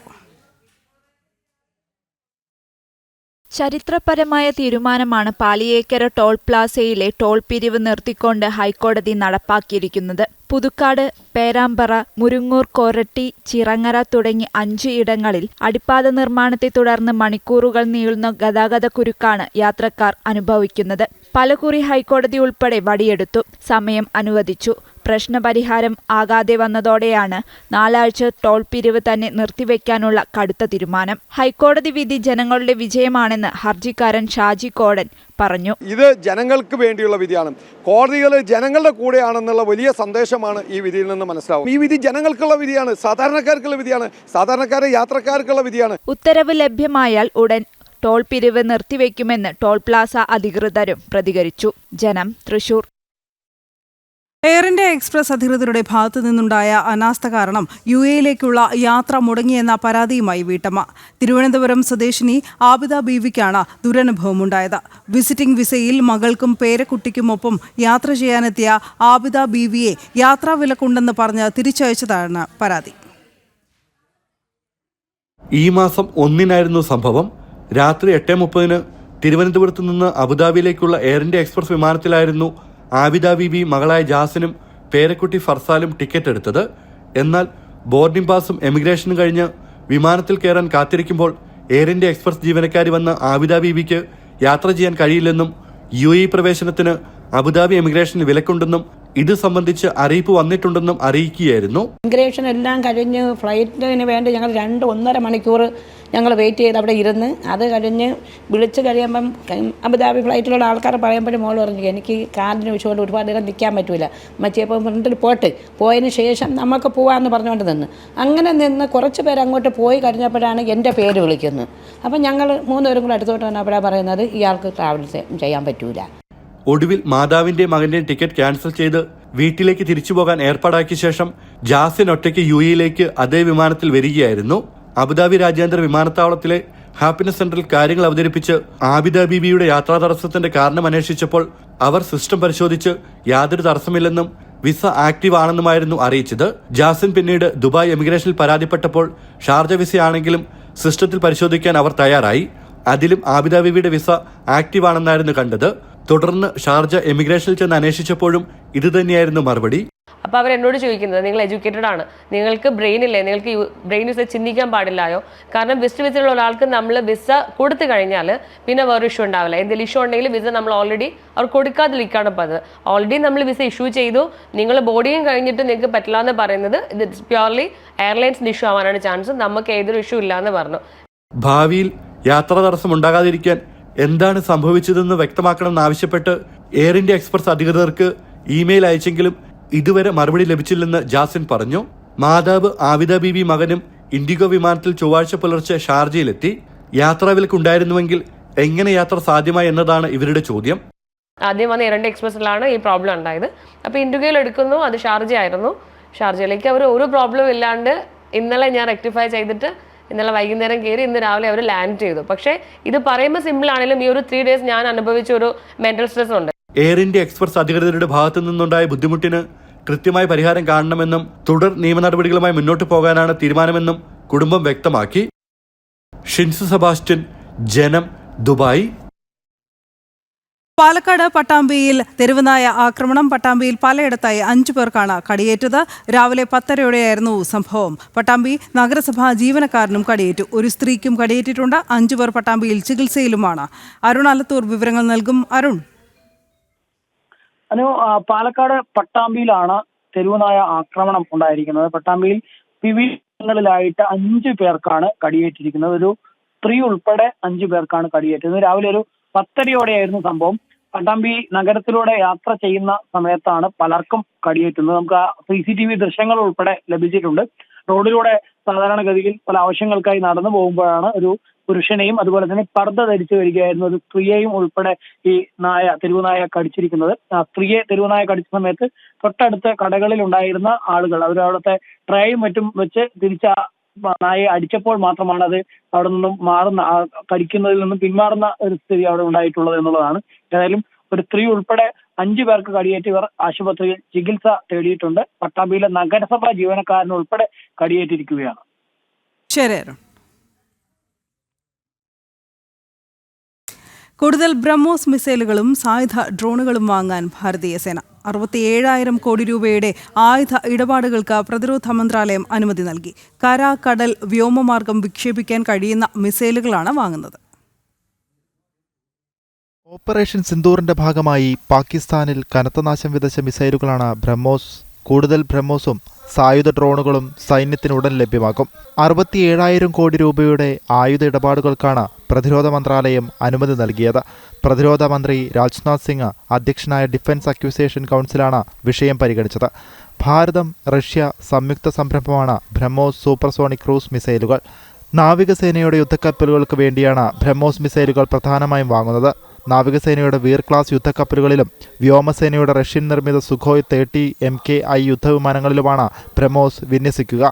ചരിത്രപരമായ തീരുമാനമാണ് പാലിയേക്കര ടോൾ പ്ലാസയിലെ ടോൾ പിരിവ് നിർത്തിക്കൊണ്ട് ഹൈക്കോടതി നടപ്പാക്കിയിരിക്കുന്നത്. പുതുക്കാട്, പേരാമ്പ്ര, മുരുങ്ങൂർ, കൊരട്ടി, ചിറങ്ങര തുടങ്ങി 5 ഇടങ്ങളിൽ അടിപ്പാത നിർമ്മാണത്തെ തുടർന്ന് മണിക്കൂറുകൾ നീളുന്ന ഗതാഗത കുരുക്കാണ് യാത്രക്കാർ അനുഭവിക്കുന്നത്. പലകുറി ഹൈക്കോടതി ഉൾപ്പെടെ വടിയെടുത്തു, സമയം അനുവദിച്ചു. പ്രശ്നപരിഹാരം ആകാതെ വന്നതോടെയാണ് 4 ആഴ്ച ടോൾ പിരിവ് തന്നെ നിർത്തിവെക്കാനുള്ള കടുത്ത തീരുമാനം. ഹൈക്കോടതി വിധി ജനങ്ങളുടെ വിജയമാണെന്ന് ഹർജിക്കാരൻ ഷാജി കോടൻ പറഞ്ഞു. ഇത് ജനങ്ങൾക്ക് വേണ്ടിയുള്ള വിധിയാണ്. കോടതികൾ ജനങ്ങളുടെ കൂടെയാണെന്നുള്ള വലിയ സന്ദേശമാണ് ഈ വിധിയിൽ നിന്ന് മനസ്സിലാവും. ഈ വിധി ജനങ്ങൾക്കുള്ള വിധിയാണ്, സാധാരണക്കാർക്കുള്ള വിധിയാണ്, സാധാരണക്കാരെ യാത്രക്കാർക്കുള്ള വിധിയാണ്. ഉത്തരവ് ലഭ്യമായാൽ ഉടൻ ടോൾ പിരിവ് നിർത്തിവെക്കുമെന്ന് ടോൾ പ്ലാസ അധികൃതരും പ്രതികരിച്ചു. ജനം, തൃശൂർ. എയർ ഇന്ത്യ എക്സ്പ്രസ് അധികൃതരുടെ ഭാഗത്തു നിന്നുണ്ടായ അനാസ്ഥ കാരണം UAE-യിലേക്കുള്ള യാത്ര മുടങ്ങിയെന്ന പരാതിയുമായി വീട്ടമ്മ. തിരുവനന്തപുരം സ്വദേശിനി ആബിദ ബീവിക്കാണ് ദുരനുഭവമുണ്ടായത്. വിസിറ്റിംഗ് വിസയിൽ മകൾക്കും പേരക്കുട്ടിക്കുമൊപ്പം യാത്ര ചെയ്യാനെത്തിയ ആബിദ ബീവിയെ യാത്രാവിലക്കുണ്ടെന്ന് പറഞ്ഞ് തിരിച്ചയച്ചതാണ് പരാതി. ഈ മാസം 1-നായിരുന്നു സംഭവം. രാത്രി 8:30 തിരുവനന്തപുരത്ത് നിന്ന് അബുദാബിയിലേക്കുള്ള എയർ ഇന്ത്യ എക്സ്പ്രസ് വിമാനത്തിലായിരുന്നു ആബിദ ബീവി മകളായ ജാസിനും പേരക്കുട്ടി ഫർസാലും ടിക്കറ്റ് എടുത്തത്. എന്നാൽ ബോർഡിംഗ് പാസും എമിഗ്രേഷനും കഴിഞ്ഞ് വിമാനത്തിൽ കയറാൻ കാത്തിരിക്കുമ്പോൾ എയർ ഇന്ത്യ എക്സ്പ്രസ് ജീവനക്കാരി വന്ന ആബിദ ബീവിക്ക് യാത്ര ചെയ്യാൻ കഴിയില്ലെന്നും UAE പ്രവേശനത്തിന് അബുദാബി എമിഗ്രേഷന് വിലക്കുണ്ടെന്നും ഇത് സംബന്ധിച്ച് അറിയിപ്പ് വന്നിട്ടുണ്ടെന്നും അറിയിക്കുകയായിരുന്നു. ഇമിഗ്രേഷൻ എല്ലാം കഴിഞ്ഞ് ഫ്ലൈറ്റിന് വേണ്ടി ഞങ്ങൾ 2-1.5 മണിക്കൂർ ഞങ്ങൾ വെയിറ്റ് ചെയ്ത് അവിടെ ഇരുന്ന് അത് കഴിഞ്ഞ് വിളിച്ച് കഴിയുമ്പം അബുദാബി ഫ്ലൈറ്റിലുള്ള ആൾക്കാർ പറയുമ്പോഴും മോൾ പറഞ്ഞു എനിക്ക് കാലിന് വിഷയമുണ്ട്, ഒരുപാട് നേരം നിൽക്കാൻ പറ്റില്ല, മച്ചിയപ്പോൾ ഫ്രണ്ടിൽ പോയതിന് ശേഷം നമുക്ക് പോകാമെന്ന് പറഞ്ഞുകൊണ്ട് നിന്ന് അങ്ങനെ നിന്ന് കുറച്ച് പേര് അങ്ങോട്ട് പോയി കഴിഞ്ഞപ്പോഴാണ് എൻ്റെ പേര് വിളിക്കുന്നത്. അപ്പം ഞങ്ങൾ 3 പേരും കൂടെ അടുത്തോട്ട് വന്നപ്പോഴാണ് പറയുന്നത് ഇയാൾക്ക് ട്രാവൽ ചെയ്യാൻ പറ്റൂല. ഒടുവിൽ മാതാവിന്റെയും മകന്റെയും ടിക്കറ്റ് ക്യാൻസൽ ചെയ്ത് വീട്ടിലേക്ക് തിരിച്ചു പോകാൻ ഏർപ്പാടാക്കിയ ശേഷം ജാസിൻ ഒറ്റയ്ക്ക് UAE-യിലേക്ക് അതേ വിമാനത്തിൽ വരികയായിരുന്നു. അബുദാബി രാജ്യാന്തര വിമാനത്താവളത്തിലെ ഹാപ്പിനെസ് സെന്ററിൽ കാര്യങ്ങൾ അവതരിപ്പിച്ച് ആബിദ ബീവിയുടെ യാത്രാ തടസ്സത്തിന്റെ കാരണം അന്വേഷിച്ചപ്പോൾ അവർ സിസ്റ്റം പരിശോധിച്ച് യാതൊരു തടസ്സമില്ലെന്നും വിസ ആക്റ്റീവ് ആണെന്നുമായിരുന്നു അറിയിച്ചത്. ജാസിൻ പിന്നീട് ദുബായ് എമിഗ്രേഷനിൽ പരാതിപ്പെട്ടപ്പോൾ ഷാർജ വിസയാണെങ്കിലും സിസ്റ്റത്തിൽ പരിശോധിക്കാൻ അവർ തയ്യാറായി. അതിലും ആബിദ ബീവിയുടെ വിസ ആക്റ്റീവ് ആണെന്നായിരുന്നു കണ്ടത്. തുടർന്ന് ഷാർജ എമിഗ്രേഷനിൽ ചെന്ന് അന്വേഷിച്ചപ്പോഴും ഇതുതന്നെയായിരുന്നു മറുപടി. അപ്പോൾ അവരെന്നോട് ചോദിക്കുന്നത് നിങ്ങൾ എഡ്യൂക്കേറ്റഡ് ആണ്, നിങ്ങൾക്ക് ബ്രെയിൻ ഇല്ലേ, നിങ്ങൾക്ക് ബ്രെയിൻ യൂസ് ചിന്തിക്കാൻ പാടില്ലായോ? കാരണം വിസിറ്റ് വിസയുള്ള ഒരാൾക്ക് നമ്മൾ വിസ കൊടുത്തു കഴിഞ്ഞാൽ പിന്നെ വേറെ ഇഷ്യൂ ഉണ്ടാവില്ല. എന്തെങ്കിലും ഇഷ്യൂ ഉണ്ടെങ്കിൽ വിസ നമ്മൾ ഓൾറെഡി അവർ കൊടുക്കാതിരിക്കുകയാണ് പതിവ്. ഓൾറെഡി നമ്മൾ വിസ ഇഷ്യൂ ചെയ്തു, നിങ്ങൾ ബോർഡിങ് കഴിഞ്ഞിട്ട് നിങ്ങൾക്ക് പറ്റില്ല എന്ന് പറയുന്നത് ഇത് പ്യോർലി എയർലൈൻസിന് ഇഷ്യൂ ആവാനാണ് ചാൻസ്. നമുക്ക് ഏതൊരു ഇഷ്യൂ ഇല്ല എന്ന് പറഞ്ഞു. ഭാവിയിൽ യാത്രാ തടസ്സം ഉണ്ടാകാതിരിക്കാൻ എന്താണ് സംഭവിച്ചതെന്ന് വ്യക്തമാക്കണമെന്നാവശ്യപ്പെട്ട് എയർ ഇന്ത്യ എക്സ്പ്രസ് അധികൃതർക്ക് ഇമെയിൽ അയച്ചെങ്കിലും ഇതുവരെ മറുപടി ലഭിച്ചില്ലെന്ന് ജാസിൻ പറഞ്ഞു. മാതാവ് ആബിദ ബീവി മകനും ഇൻഡിഗോ വിമാനത്തിൽ ചൊവ്വാഴ്ച പുലർച്ചെ ഷാർജയിലെത്തി. യാത്രാവിലക്കുണ്ടായിരുന്നുവെങ്കിൽ എങ്ങനെ യാത്ര സാധ്യമായി എന്നതാണ് ഇവരുടെ ചോദ്യം. ആദ്യം വന്ന എയർ ഇന്ത്യ എക്സ്പ്രസിലാണ് ഈ പ്രോബ്ലം ഉണ്ടായത്. അപ്പോൾ ഇൻഡിഗോയിൽ എടുക്കുന്നു, അത് ഷാർജ ആയിരുന്നു. ഷാർജയിലേക്ക് അവർ ഒരു പ്രോബ്ലം ഇല്ലാണ്ട് ഇന്നലെ ഞാൻ റെക്ടിഫൈ ചെയ്തിട്ട് ഇന്നലെ വൈകുന്നേരം കയറി ഇന്ന് രാവിലെ അവർ ലാൻഡ് ചെയ്തു. പക്ഷേ ഇത് പറയുമ്പോൾ സിമ്പിൾ ആണെങ്കിലും ഈ ഒരു 3 ഡേയ്സ് ഞാൻ അനുഭവിച്ച ഒരു മെന്റൽ സ്ട്രെസ് ഉണ്ട്. എയർ ഇന്ത്യ എക്സ്പ്രസ് അധികൃതരുടെ ഭാഗത്തു നിന്നുണ്ടായ ബുദ്ധിമുട്ടിന് കൃത്യമായ പരിഹാരം കാണണമെന്നും തുടർ നിയമ നടപടികളുമായി മുന്നോട്ട് പോകാനാണ് തീരുമാനമെന്നും കുടുംബം വ്യക്തമാക്കി. ഷിൻസു സെബാസ്റ്റ്യൻ, ജനം, ദുബായ്. പാലക്കാട് പട്ടാമ്പിയിൽ തെരുവുനായ ആക്രമണം. പട്ടാമ്പിയിൽ പലയിടത്തായി 5 പേർക്കാണ് കടിയേറ്റത്. രാവിലെ 10:30 സംഭവം. പട്ടാമ്പി നഗരസഭാ ജീവനക്കാരനും കടിയേറ്റു. ഒരു സ്ത്രീക്കും കടിയേറ്റിട്ടുണ്ട്. 5 പേർ പട്ടാമ്പിയിൽ ചികിത്സയിലുമാണ്. അരുൺ അലത്തൂർ വിവരങ്ങൾ നൽകും. അരുൺ. പാലക്കാട് പട്ടാമ്പിയിലാണ് തെരുവുനായ ആക്രമണം ഉണ്ടായിരിക്കുന്നത്. പട്ടാമ്പിയിൽ വിവിധങ്ങളിലായിട്ട് 5 പേർക്കാണ് കടിയേറ്റിരിക്കുന്നത്. ഒരു സ്ത്രീ ഉൾപ്പെടെ 5 പേർക്കാണ് കടിയേറ്റത്. രാവിലെ ഒരു 10:30 സംഭവം. പട്ടാമ്പി നഗരത്തിലൂടെ യാത്ര ചെയ്യുന്ന സമയത്താണ് പലർക്കും കടിയേറ്റുന്നത്. നമുക്ക് CCTV ദൃശ്യങ്ങൾ ഉൾപ്പെടെ ലഭിച്ചിട്ടുണ്ട്. റോഡിലൂടെ സാധാരണഗതിയിൽ പല ആവശ്യങ്ങൾക്കായി നടന്നു പോകുമ്പോഴാണ് ഒരു പുരുഷനെയും അതുപോലെ തന്നെ പർദ്ദ ധരിച്ചു വരികയായിരുന്നു ഒരു സ്ത്രീയെയും ഉൾപ്പെടെ ഈ തെരുവുനായ കടിച്ചിരിക്കുന്നത്. സ്ത്രീയെ തെരുവുനായ കടിച്ച സമയത്ത് തൊട്ടടുത്ത കടകളിൽ ഉണ്ടായിരുന്ന ആളുകൾ അവരവിടുത്തെ ട്രേയും മറ്റും വെച്ച് തിരിച്ച നായയെ അടിച്ചപ്പോൾ മാത്രമാണ് അത് അവിടെ നിന്നും കടിക്കുന്നതിൽ നിന്നും പിന്മാറുന്ന ഒരു സ്ഥിതി അവിടെ ഉണ്ടായിട്ടുള്ളത് എന്നുള്ളതാണ്. ഏതായാലും ഒരു സ്ത്രീ ഉൾപ്പെടെ 5 പേർക്ക് കടിയേറ്റവർ ആശുപത്രിയിൽ ചികിത്സ തേടിയിട്ടുണ്ട്. പട്ടാമ്പിയിലെ നഗരസഭാ ജീവനക്കാരൻ ഉൾപ്പെടെ കടിയേറ്റിരിക്കുകയാണ്. ശരി. കൂടുതൽ ബ്രഹ്മോസ് മിസൈലുകളും സായുധ ഡ്രോണുകളും വാങ്ങാൻ ഭാരതീയ സേന 67,000 കോടി രൂപയുടെ ആയുധ ഇടപാടുകൾക്ക് പ്രതിരോധ മന്ത്രാലയം അനുമതി നൽകി. കര, കടൽ, വ്യോമമാർഗം വിക്ഷേപിക്കാൻ കഴിയുന്ന മിസൈലുകളാണ് വാങ്ങുന്നത്. ഓപ്പറേഷൻ സിന്ദൂറിന്റെ ഭാഗമായി പാകിസ്ഥാനിൽ കനത്ത നാശം വിതച്ച മിസൈലുകളാണ് ബ്രഹ്മോസ്. കൂടുതൽ ബ്രഹ്മോസും സായുധ ഡ്രോണുകളും സൈന്യത്തിന് ഉടൻ ലഭ്യമാക്കും. 67,000 കോടി രൂപയുടെ ആയുധ ഇടപാടുകൾക്കാണ് പ്രതിരോധ മന്ത്രാലയം അനുമതി നൽകിയത്. പ്രതിരോധ മന്ത്രി രാജ്നാഥ് സിംഗ് അധ്യക്ഷനായ ഡിഫൻസ് അക്വിസിഷൻ കൗൺസിലാണ് വിഷയം പരിഗണിച്ചത്. ഭാരതം, റഷ്യ സംയുക്ത സംരംഭമാണ് ബ്രഹ്മോസ് സൂപ്പർസോണിക് ക്രൂസ് മിസൈലുകൾ. നാവികസേനയുടെ യുദ്ധക്കപ്പലുകൾക്ക് വേണ്ടിയാണ് ബ്രഹ്മോസ് മിസൈലുകൾ പ്രധാനമായും വാങ്ങുന്നത്. നാവികസേനയുടെ വീർ ക്ലാസ് യുദ്ധക്കപ്പലുകളിലും വ്യോമസേനയുടെ റഷ്യൻ നിർമ്മിത സുഖോയ് 30 MKI യുദ്ധവിമാനങ്ങളിലുമാണ് ബ്രഹ്മോസ് വിന്യസിക്കുക.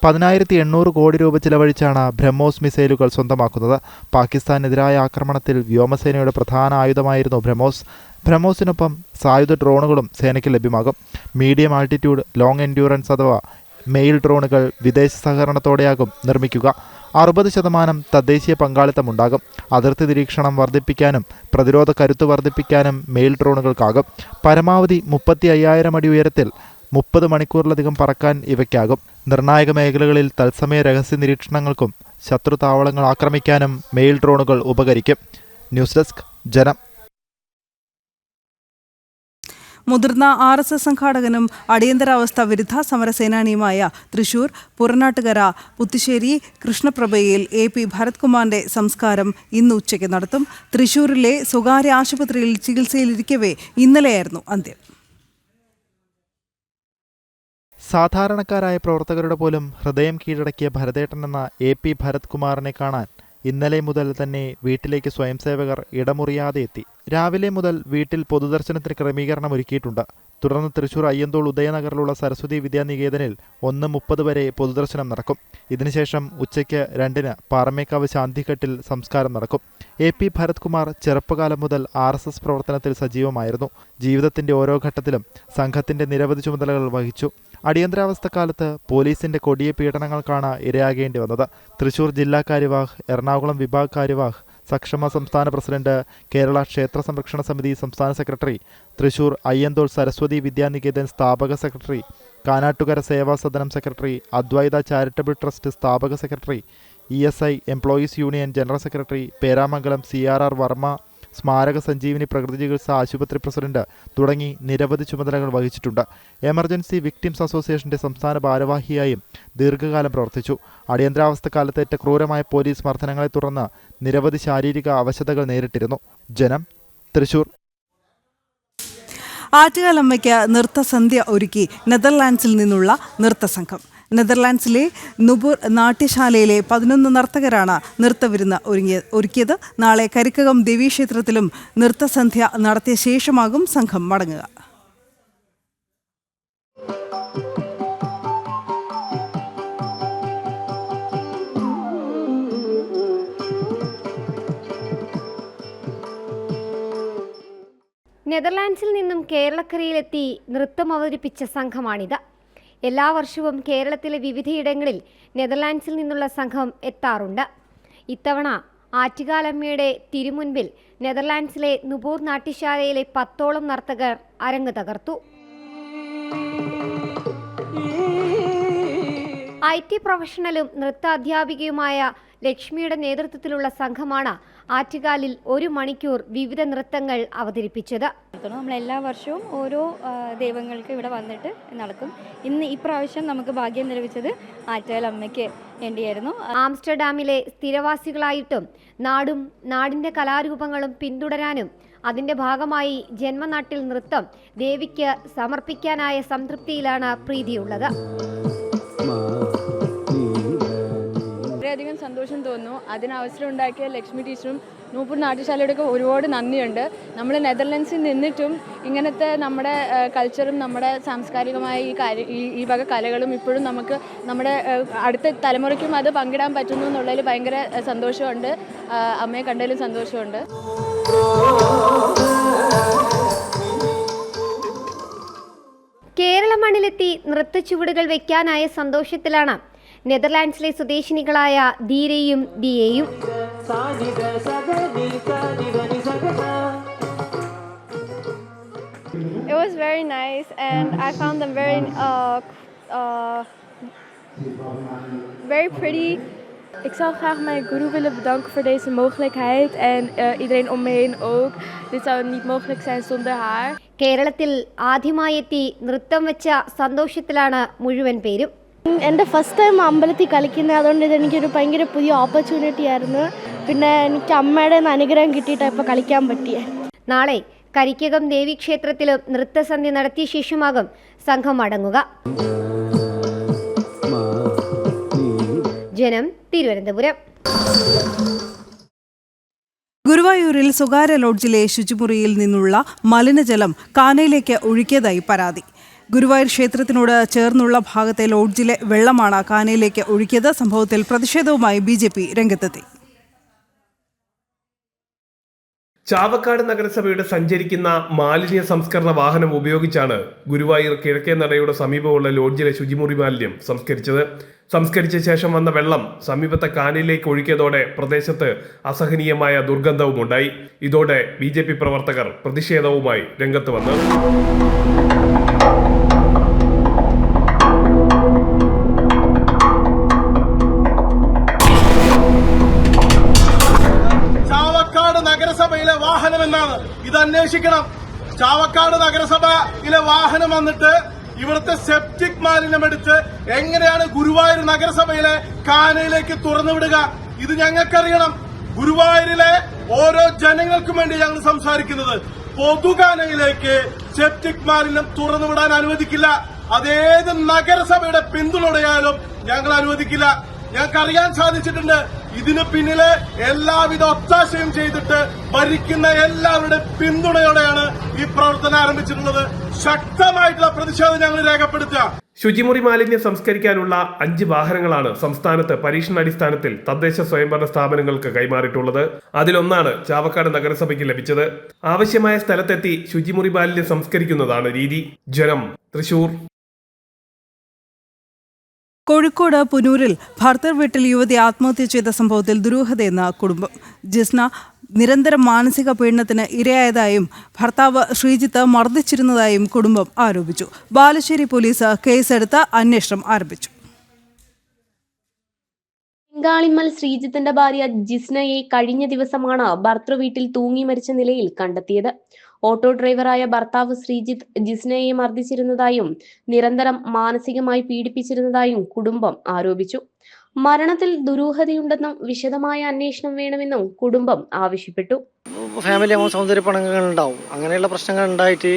10,800 കോടി രൂപ ചിലവഴിച്ചാണ് ബ്രഹ്മോസ് മിസൈലുകൾ സ്വന്തമാക്കുന്നത്. പാകിസ്ഥാനെതിരായ ആക്രമണത്തിൽ വ്യോമസേനയുടെ പ്രധാന ആയുധമായിരുന്നു ബ്രഹ്മോസ്. ബ്രഹ്മോസിനൊപ്പം സായുധ ഡ്രോണുകളും സേനയ്ക്ക് ലഭ്യമാകും. മീഡിയം ആൾട്ടിറ്റ്യൂഡ് ലോങ് എൻഡ്യൂറൻസ് അഥവാ മെയിൽ ഡ്രോണുകൾ വിദേശ സഹകരണത്തോടെയാകും നിർമ്മിക്കുക. 60% തദ്ദേശീയ പങ്കാളിത്തമുണ്ടാകും. അതിർത്തി നിരീക്ഷണം വർദ്ധിപ്പിക്കാനും പ്രതിരോധ കരുത്ത് വർദ്ധിപ്പിക്കാനും മെയിൽ ഡ്രോണുകൾക്കാകും. പരമാവധി 35,000 അടി ഉയരത്തിൽ 30 മണിക്കൂറിലധികം പറക്കാൻ ഇവയ്ക്കാകും. നിർണായക മേഖലകളിൽ തത്സമയ രഹസ്യ നിരീക്ഷണങ്ങൾക്കും ശത്രു താവളങ്ങൾ ആക്രമിക്കാനും മെയിൽ ഡ്രോണുകൾ ഉപകരിക്കും. ന്യൂസ് ഡെസ്ക് ജനം. മുതിർന്ന RSS സംഘാടകനും അടിയന്തരാവസ്ഥ വിരുദ്ധ സമരസേനാനിയുമായ തൃശൂർ പുറനാട്ടുകര പുത്തിശ്ശേരി കൃഷ്ണപ്രഭയിൽ AP ഭരത്കുമാറിന്റെ സംസ്കാരം ഇന്ന് ഉച്ചയ്ക്ക് നടത്തും. തൃശൂരിലെ സ്വകാര്യ ആശുപത്രിയിൽ ചികിത്സയിലിരിക്കവേ ഇന്നലെയായിരുന്നു അന്ത്യം. സാധാരണക്കാരായ പ്രവർത്തകരുടെ പോലും ഹൃദയം കീഴടക്കിയ ഭരതേട്ടൻ എന്ന AP ഭരത്കുമാറിനെ കാണാൻ ഇന്നലെ മുതൽ തന്നെ വീട്ടിലേക്ക് സ്വയംസേവകർ ഇടമുറിയാതെ എത്തി. രാവിലെ മുതൽ വീട്ടിൽ പൊതുദർശനത്തിന് ക്രമീകരണം ഒരുക്കിയിട്ടുണ്ട്. തുടർന്ന് തൃശൂർ അയ്യന്തോൾ ഉദയനഗറിലുള്ള സരസ്വതി വിദ്യാനികേതനിൽ 1:30 വരെ പൊതുദർശനം നടക്കും. ഇതിനുശേഷം ഉച്ചയ്ക്ക് 2-ന് പാറമേക്കാവ് ശാന്തിഘട്ടിൽ സംസ്കാരം നടക്കും. AP ഭരത്കുമാർ ചെറുപ്പകാലം മുതൽ RSS പ്രവർത്തനത്തിൽ സജീവമായിരുന്നു. ജീവിതത്തിന്റെ ഓരോ ഘട്ടത്തിലും സംഘത്തിന്റെ നിരവധി ചുമതലകൾ വഹിച്ചു. അടിയന്തരാവസ്ഥക്കാലത്ത് പോലീസിന്റെ കൊടിയ പീഡനങ്ങൾക്കാണ് ഇരയാകേണ്ടി വന്നത്. തൃശൂർ ജില്ലാ കാര്യവാഹ്, എറണാകുളം വിഭാഗ് കാര്യവാഹ്, സക്ഷമ സംസ്ഥാന പ്രസിഡന്റ്, കേരള ക്ഷേത്ര സംരക്ഷണ സമിതി സംസ്ഥാന സെക്രട്ടറി, തൃശൂർ അയ്യന്തോൾ സരസ്വതി വിദ്യാനികേതൻ സ്ഥാപക സെക്രട്ടറി, കാനാട്ടുകര സേവാ സദനം സെക്രട്ടറി, അദ്വൈത ചാരിറ്റബിൾ ട്രസ്റ്റ് സ്ഥാപക secretary, ESI employees union general secretary, Peramangalam CRR Varma സ്മാരക സഞ്ജീവനി പ്രകൃതി ചികിത്സ ആശുപത്രി പ്രസിഡന്റ് തുടങ്ങി നിരവധി ചുമതലകൾ വഹിച്ചിട്ടുണ്ട്. എമർജൻസി വിക്ടിംസ് അസോസിയേഷന്റെ സംസ്ഥാന ഭാരവാഹിയായും ദീർഘകാലം പ്രവർത്തിച്ചു. അടിയന്തരാവസ്ഥക്കാലത്തേറ്റ ക്രൂരമായ പോലീസ് മർദ്ദനങ്ങളെ തുടർന്ന് നിരവധി ശാരീരിക അവശതകൾ നേരിട്ടിരുന്നു. ജനം, തൃശൂർ. ആറ്റുകാലമ്മയ്ക്ക് നൃത്തസന്ധ്യ ഒരുക്കി നെതർലാൻഡ്സിൽ നിന്നുള്ള നൃത്തസംഘം. നെതർലാൻഡ്സിലെ നുബുർ നാട്യശാലയിലെ 11 നർത്തകരാണ് നൃത്തവിരുന്ന് ഒരുക്കിയത്. നാളെ കരിക്കകം ദേവീക്ഷേത്രത്തിലും നൃത്തസന്ധ്യ നടത്തിയ ശേഷമാകും സംഘം മടങ്ങുക. നെതർലാൻഡ്സിൽ നിന്നും കേരളക്കരയിലെത്തി നൃത്തം അവതരിപ്പിച്ച സംഘമാണിത്. എല്ലാ വർഷവും കേരളത്തിലെ വിവിധയിടങ്ങളിൽ നെതർലാൻഡ്സിൽ നിന്നുള്ള സംഘം എത്താറുണ്ട്. ഇത്തവണ ആറ്റുകാലമ്മയുടെ തിരുമുൻപിൽ നെതർലാൻഡ്സിലെ നുബൂർ നാട്യശാലയിലെ 10ഓളം നർത്തകർ അരങ്ങ് തകർത്തു. IT പ്രൊഫഷണലും നൃത്ത അധ്യാപികയുമായ ലക്ഷ്മിയുടെ നേതൃത്വത്തിലുള്ള സംഘമാണ് ആറ്റുകാലിൽ 1 മണിക്കൂർ വിവിധ നൃത്തങ്ങൾ അവതരിപ്പിച്ചത്. നമ്മളെല്ലാ വർഷവും ഓരോ ദൈവങ്ങൾക്ക് ഇവിടെ വന്നിട്ട് നടക്കും. ഇപ്രാവശ്യം നമുക്ക് ഭാഗ്യം ലഭിച്ചത് ആറ്റുകാലമ്മയ്ക്ക് വേണ്ടിയായിരുന്നു. ആംസ്റ്റർഡാമിലെ സ്ഥിരവാസികളായിട്ടും നാടും നാടിൻ്റെ കലാരൂപങ്ങളും പിന്തുടരാനും അതിൻ്റെ ഭാഗമായി ജന്മനാട്ടിൽ നൃത്തം ദേവിക്ക് സമർപ്പിക്കാനായ സംതൃപ്തിയിലാണ് പ്രീതിയുള്ളത്. വളരെയധികം സന്തോഷം തോന്നുന്നു. അതിന് അവസരം ഉണ്ടാക്കിയ ലക്ഷ്മി ടീച്ചറും നൂപൂർ നാട്യശാലയോടൊക്കെ ഒരുപാട് നന്ദിയുണ്ട്. നമ്മൾ നെതർലൻഡ്സിൽ നിന്നിട്ടും ഇങ്ങനത്തെ നമ്മുടെ കൾച്ചറും നമ്മുടെ സാംസ്കാരികമായ ഈ വക കലകളും ഇപ്പോഴും നമുക്ക് നമ്മുടെ അടുത്ത തലമുറയ്ക്കും അത് പങ്കിടാൻ പറ്റുന്നു എന്നുള്ളതിൽ ഭയങ്കര സന്തോഷമുണ്ട്. അമ്മയെ കണ്ടതിലും സന്തോഷമുണ്ട്. കേരള മണ്ണിലെത്തി നൃത്തച്ചുവടുകൾ വെക്കാനായ സന്തോഷത്തിലാണ് നെതർലാൻഡ്സിലെ സ്വദേശിനികളായ ധീരയും ദിയയും. It was very nice and I found them very pretty. Ik zou graag mijn guru willen bedanken voor deze mogelijkheid en iedereen om me heen ook. Dit zou niet mogelijk zijn zonder haar. കേരളത്തിൽ ആദ്യമായെത്തി നൃത്തം വെച്ച സന്തോഷത്തിലാണ് മുഴുവൻ പേരും. എൻ്റെ first time അമ്പലത്തിൽ കളിക്കുന്നത്, അതുകൊണ്ട് ഇതെനിക്കൊരു ഭയങ്കര പുതിയ ഓപ്പർച്യൂണിറ്റി ആയിരുന്നു. പിന്നെ എനിക്ക് അമ്മയുടെ അനുഗ്രഹം കിട്ടിയിട്ടാണ് ഇപ്പോൾ കളിക്കാൻ പറ്റിയത്. നാളെ കരിക്കകം ദേവീക്ഷേത്രത്തിലും നൃത്തസന്ധ്യ നടത്തിയ ശേഷമാകും സംഘം മടങ്ങുക. ജനം, തിരുവനന്തപുരം. ഗുരുവായൂരിൽ സ്വകാര്യ ലോഡ്ജിലെ ശുചിമുറിയിൽ നിന്നുള്ള മലിനജലം കാനയിലേക്ക് ഒഴുക്കിയതായി പരാതി. ഗുരുവായൂർ ക്ഷേത്രത്തിനോട് ചേർന്നുള്ള ഭാഗത്തെ ലോഡ്ജിലെ വെള്ളമാണ് കാനയിലേക്ക് ഒഴുക്കിയത്. സംഭവത്തിൽ പ്രതിഷേധവുമായി BJP രംഗത്തെത്തി. ചാവക്കാട് നഗരസഭയുടെ സഞ്ചരിക്കുന്ന മാലിന്യ സംസ്കരണ വാഹനം ഉപയോഗിച്ചാണ് ഗുരുവായൂർ കിഴക്കേ നടയുടെ സമീപമുള്ള ലോഡ്ജിലെ ശുചിമുറി മാലിന്യം സംസ്കരിച്ചത്. സംസ്കരിച്ച ശേഷം വന്ന വെള്ളം സമീപത്തെ കാനയിലേക്ക് ഒഴുക്കിയതോടെ പ്രദേശത്ത് അസഹനീയമായ ദുർഗന്ധവും ഉണ്ടായി. ഇതോടെ BJP പ്രവർത്തകർ പ്രതിഷേധവുമായി രംഗത്ത് വന്നു. ചാവക്കാട് നഗരസഭയിലെ വാഹനം എന്നാണ് ഇത് അന്വേഷിക്കണം. ചാവക്കാട് നഗരസഭയിലെ വാഹനം വന്നിട്ട് ഇവിടുത്തെ സെപ്റ്റിക് മാലിന്യം എടുത്ത് എങ്ങനെയാണ് ഗുരുവായൂർ നഗരസഭയിലെ കാനയിലേക്ക് തുറന്നുവിടുക? ഇത് ഞങ്ങൾക്കറിയണം. ഗുരുവായൂരിലെ ഓരോ ജനങ്ങൾക്കും വേണ്ടി ഞങ്ങൾ സംസാരിക്കുന്നത്. പൊതുകാനയിലേക്ക് സെപ്റ്റിക് മാലിന്യം തുറന്നുവിടാൻ അനുവദിക്കില്ല. അതേത് നഗരസഭയുടെ പിന്തുണയോടെയായാലും ഞങ്ങൾ അനുവദിക്കില്ല. ഞങ്ങൾക്കറിയാൻ സാധിച്ചിട്ടുണ്ട് ഇതിന് പിന്നില് എല്ലാവിധ ഒത്താശയും ചെയ്തിട്ട് ഭരിക്കുന്ന എല്ലാവരുടെ പിന്തുണയോടെയാണ് ഈ പ്രവർത്തനം ആരംഭിച്ചിട്ടുള്ളത്. ശക്തമായിട്ടുള്ള പ്രതിഷേധം ഞങ്ങൾ രേഖപ്പെടുത്തുക. ശുചിമുറി മാലിന്യം സംസ്കരിക്കാനുള്ള 5 വാഹനങ്ങളാണ് സംസ്ഥാനത്ത് പരീക്ഷണാടിസ്ഥാനത്തിൽ തദ്ദേശ സ്വയംഭരണ സ്ഥാപനങ്ങൾക്ക് കൈമാറിയിട്ടുള്ളത്. അതിലൊന്നാണ് ചാവക്കാട് നഗരസഭയ്ക്ക് ലഭിച്ചത്. ആവശ്യമായ സ്ഥലത്തെത്തി ശുചിമുറി മാലിന്യം സംസ്കരിക്കുന്നതാണ് രീതി. ജനം, തൃശൂർ. കോഴിക്കോട് പുനൂരിൽ ഭർത്തൃ വീട്ടിൽ യുവതി ആത്മഹത്യ ചെയ്ത സംഭവത്തിൽ ദുരൂഹതയെന്ന കുടുംബം. ജിസ്ന നിരന്തരം മാനസിക പീഡനത്തിന് ഇരയായതായും ഭർത്താവ് ശ്രീജിത്ത് മർദ്ദിച്ചിരുന്നതായും കുടുംബം ആരോപിച്ചു. ബാലുശ്ശേരി പോലീസ് കേസെടുത്ത് അന്വേഷണം ആരംഭിച്ചു. ബംഗാളിമ്മൽ ശ്രീജിത്തിന്റെ ഭാര്യ ജിസ്നയെ കഴിഞ്ഞ ദിവസമാണ് ഭർത്തൃ വീട്ടിൽ തൂങ്ങി മരിച്ച നിലയിൽ കണ്ടെത്തിയത്. ഓട്ടോ ഡ്രൈവറായ ഭർത്താവ് ശ്രീജിത്ത് ജിസ്നയെ മർദ്ദിച്ചിരുന്നതായും നിരന്തരം മാനസികമായി പീഡിപ്പിച്ചിരുന്നതായും കുടുംബം ആരോപിച്ചു. മരണത്തിൽ ദുരൂഹതയുണ്ടെന്നും വിശദമായ അന്വേഷണം വേണമെന്നും കുടുംബം ആവശ്യപ്പെട്ടു. ഫാമിലി സൗന്ദര്യ പണങ്ങൾ ഉണ്ടാവും. അങ്ങനെയുള്ള പ്രശ്നങ്ങൾ ഉണ്ടായിട്ട്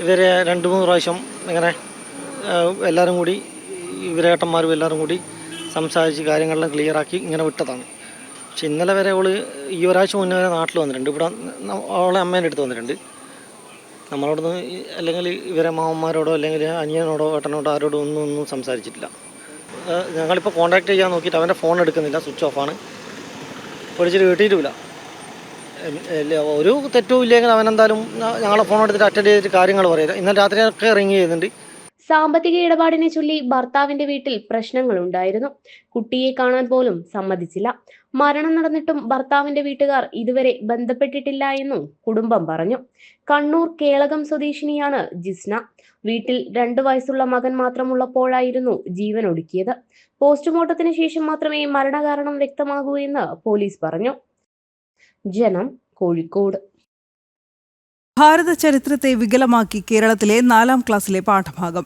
ഇവരെ 2-3 പ്രാവശ്യം ഇങ്ങനെ എല്ലാവരും കൂടി ഇവരേട്ടന്മാരും എല്ലാവരും കൂടി സംസാരിച്ച് കാര്യങ്ങളെല്ലാം ക്ലിയറാക്കി ഇങ്ങനെ വിട്ടതാണ്. പക്ഷെ ഇന്നലെ വരെ അവള് ഈ ഒരാഴ്ച മുന്നേ വരെ നാട്ടിൽ വന്നിട്ടുണ്ട്. ഇവിടെ അവളെ അമ്മേൻ്റെ അടുത്ത് വന്നിട്ടുണ്ട്. നമ്മളോടൊന്നും അല്ലെങ്കിൽ ഇവരെ മാമന്മാരോടോ അല്ലെങ്കിൽ അനിയനോടോ ഏട്ടനോടോ ആരോടോ ഒന്നും സംസാരിച്ചിട്ടില്ല. ഞങ്ങളിപ്പോൾ കോൺടാക്ട് ചെയ്യാൻ നോക്കിയിട്ട് അവൻ്റെ ഫോൺ എടുക്കുന്നില്ല, സ്വിച്ച് ഓഫാണ്. വിളിച്ചിട്ട് കിട്ടിയിട്ടുമില്ല. ഒരു തെറ്റും ഇല്ലെങ്കിൽ അവനെന്തായാലും ഞങ്ങളെ ഫോൺ എടുത്തിട്ട് അറ്റൻഡ് ചെയ്തിട്ട് കാര്യങ്ങൾ പറയില്ല. ഇന്നലെ രാത്രിയൊക്കെ റിങ് ചെയ്യുന്നുണ്ട്. സാമ്പത്തിക ഇടപാടിനെ ചൊല്ലി ഭർത്താവിന്റെ വീട്ടിൽ പ്രശ്നങ്ങളുണ്ടായിരുന്നു. കുട്ടിയെ കാണാൻ പോലും സമ്മതിച്ചില്ല. മരണം നടന്നിട്ടും ഭർത്താവിന്റെ വീട്ടുകാർ ഇതുവരെ ബന്ധപ്പെട്ടിട്ടില്ല എന്നും കുടുംബം പറഞ്ഞു. കണ്ണൂർ കേളകം സ്വദേശിനിയാണ് ജിസ്ന. വീട്ടിൽ 2 വയസ്സുള്ള മകൻ മാത്രമുള്ളപ്പോഴായിരുന്നു ജീവൻ ഒടുക്കിയത്. പോസ്റ്റ്മോർട്ടത്തിന് ശേഷം മാത്രമേ മരണകാരണം വ്യക്തമാകൂ എന്ന് പോലീസ് പറഞ്ഞു. ജനം, കോഴിക്കോട്. ഭാരത ചരിത്രത്തെ വികലമാക്കി കേരളത്തിലെ 4ാം ക്ലാസ്സിലെ പാഠഭാഗം.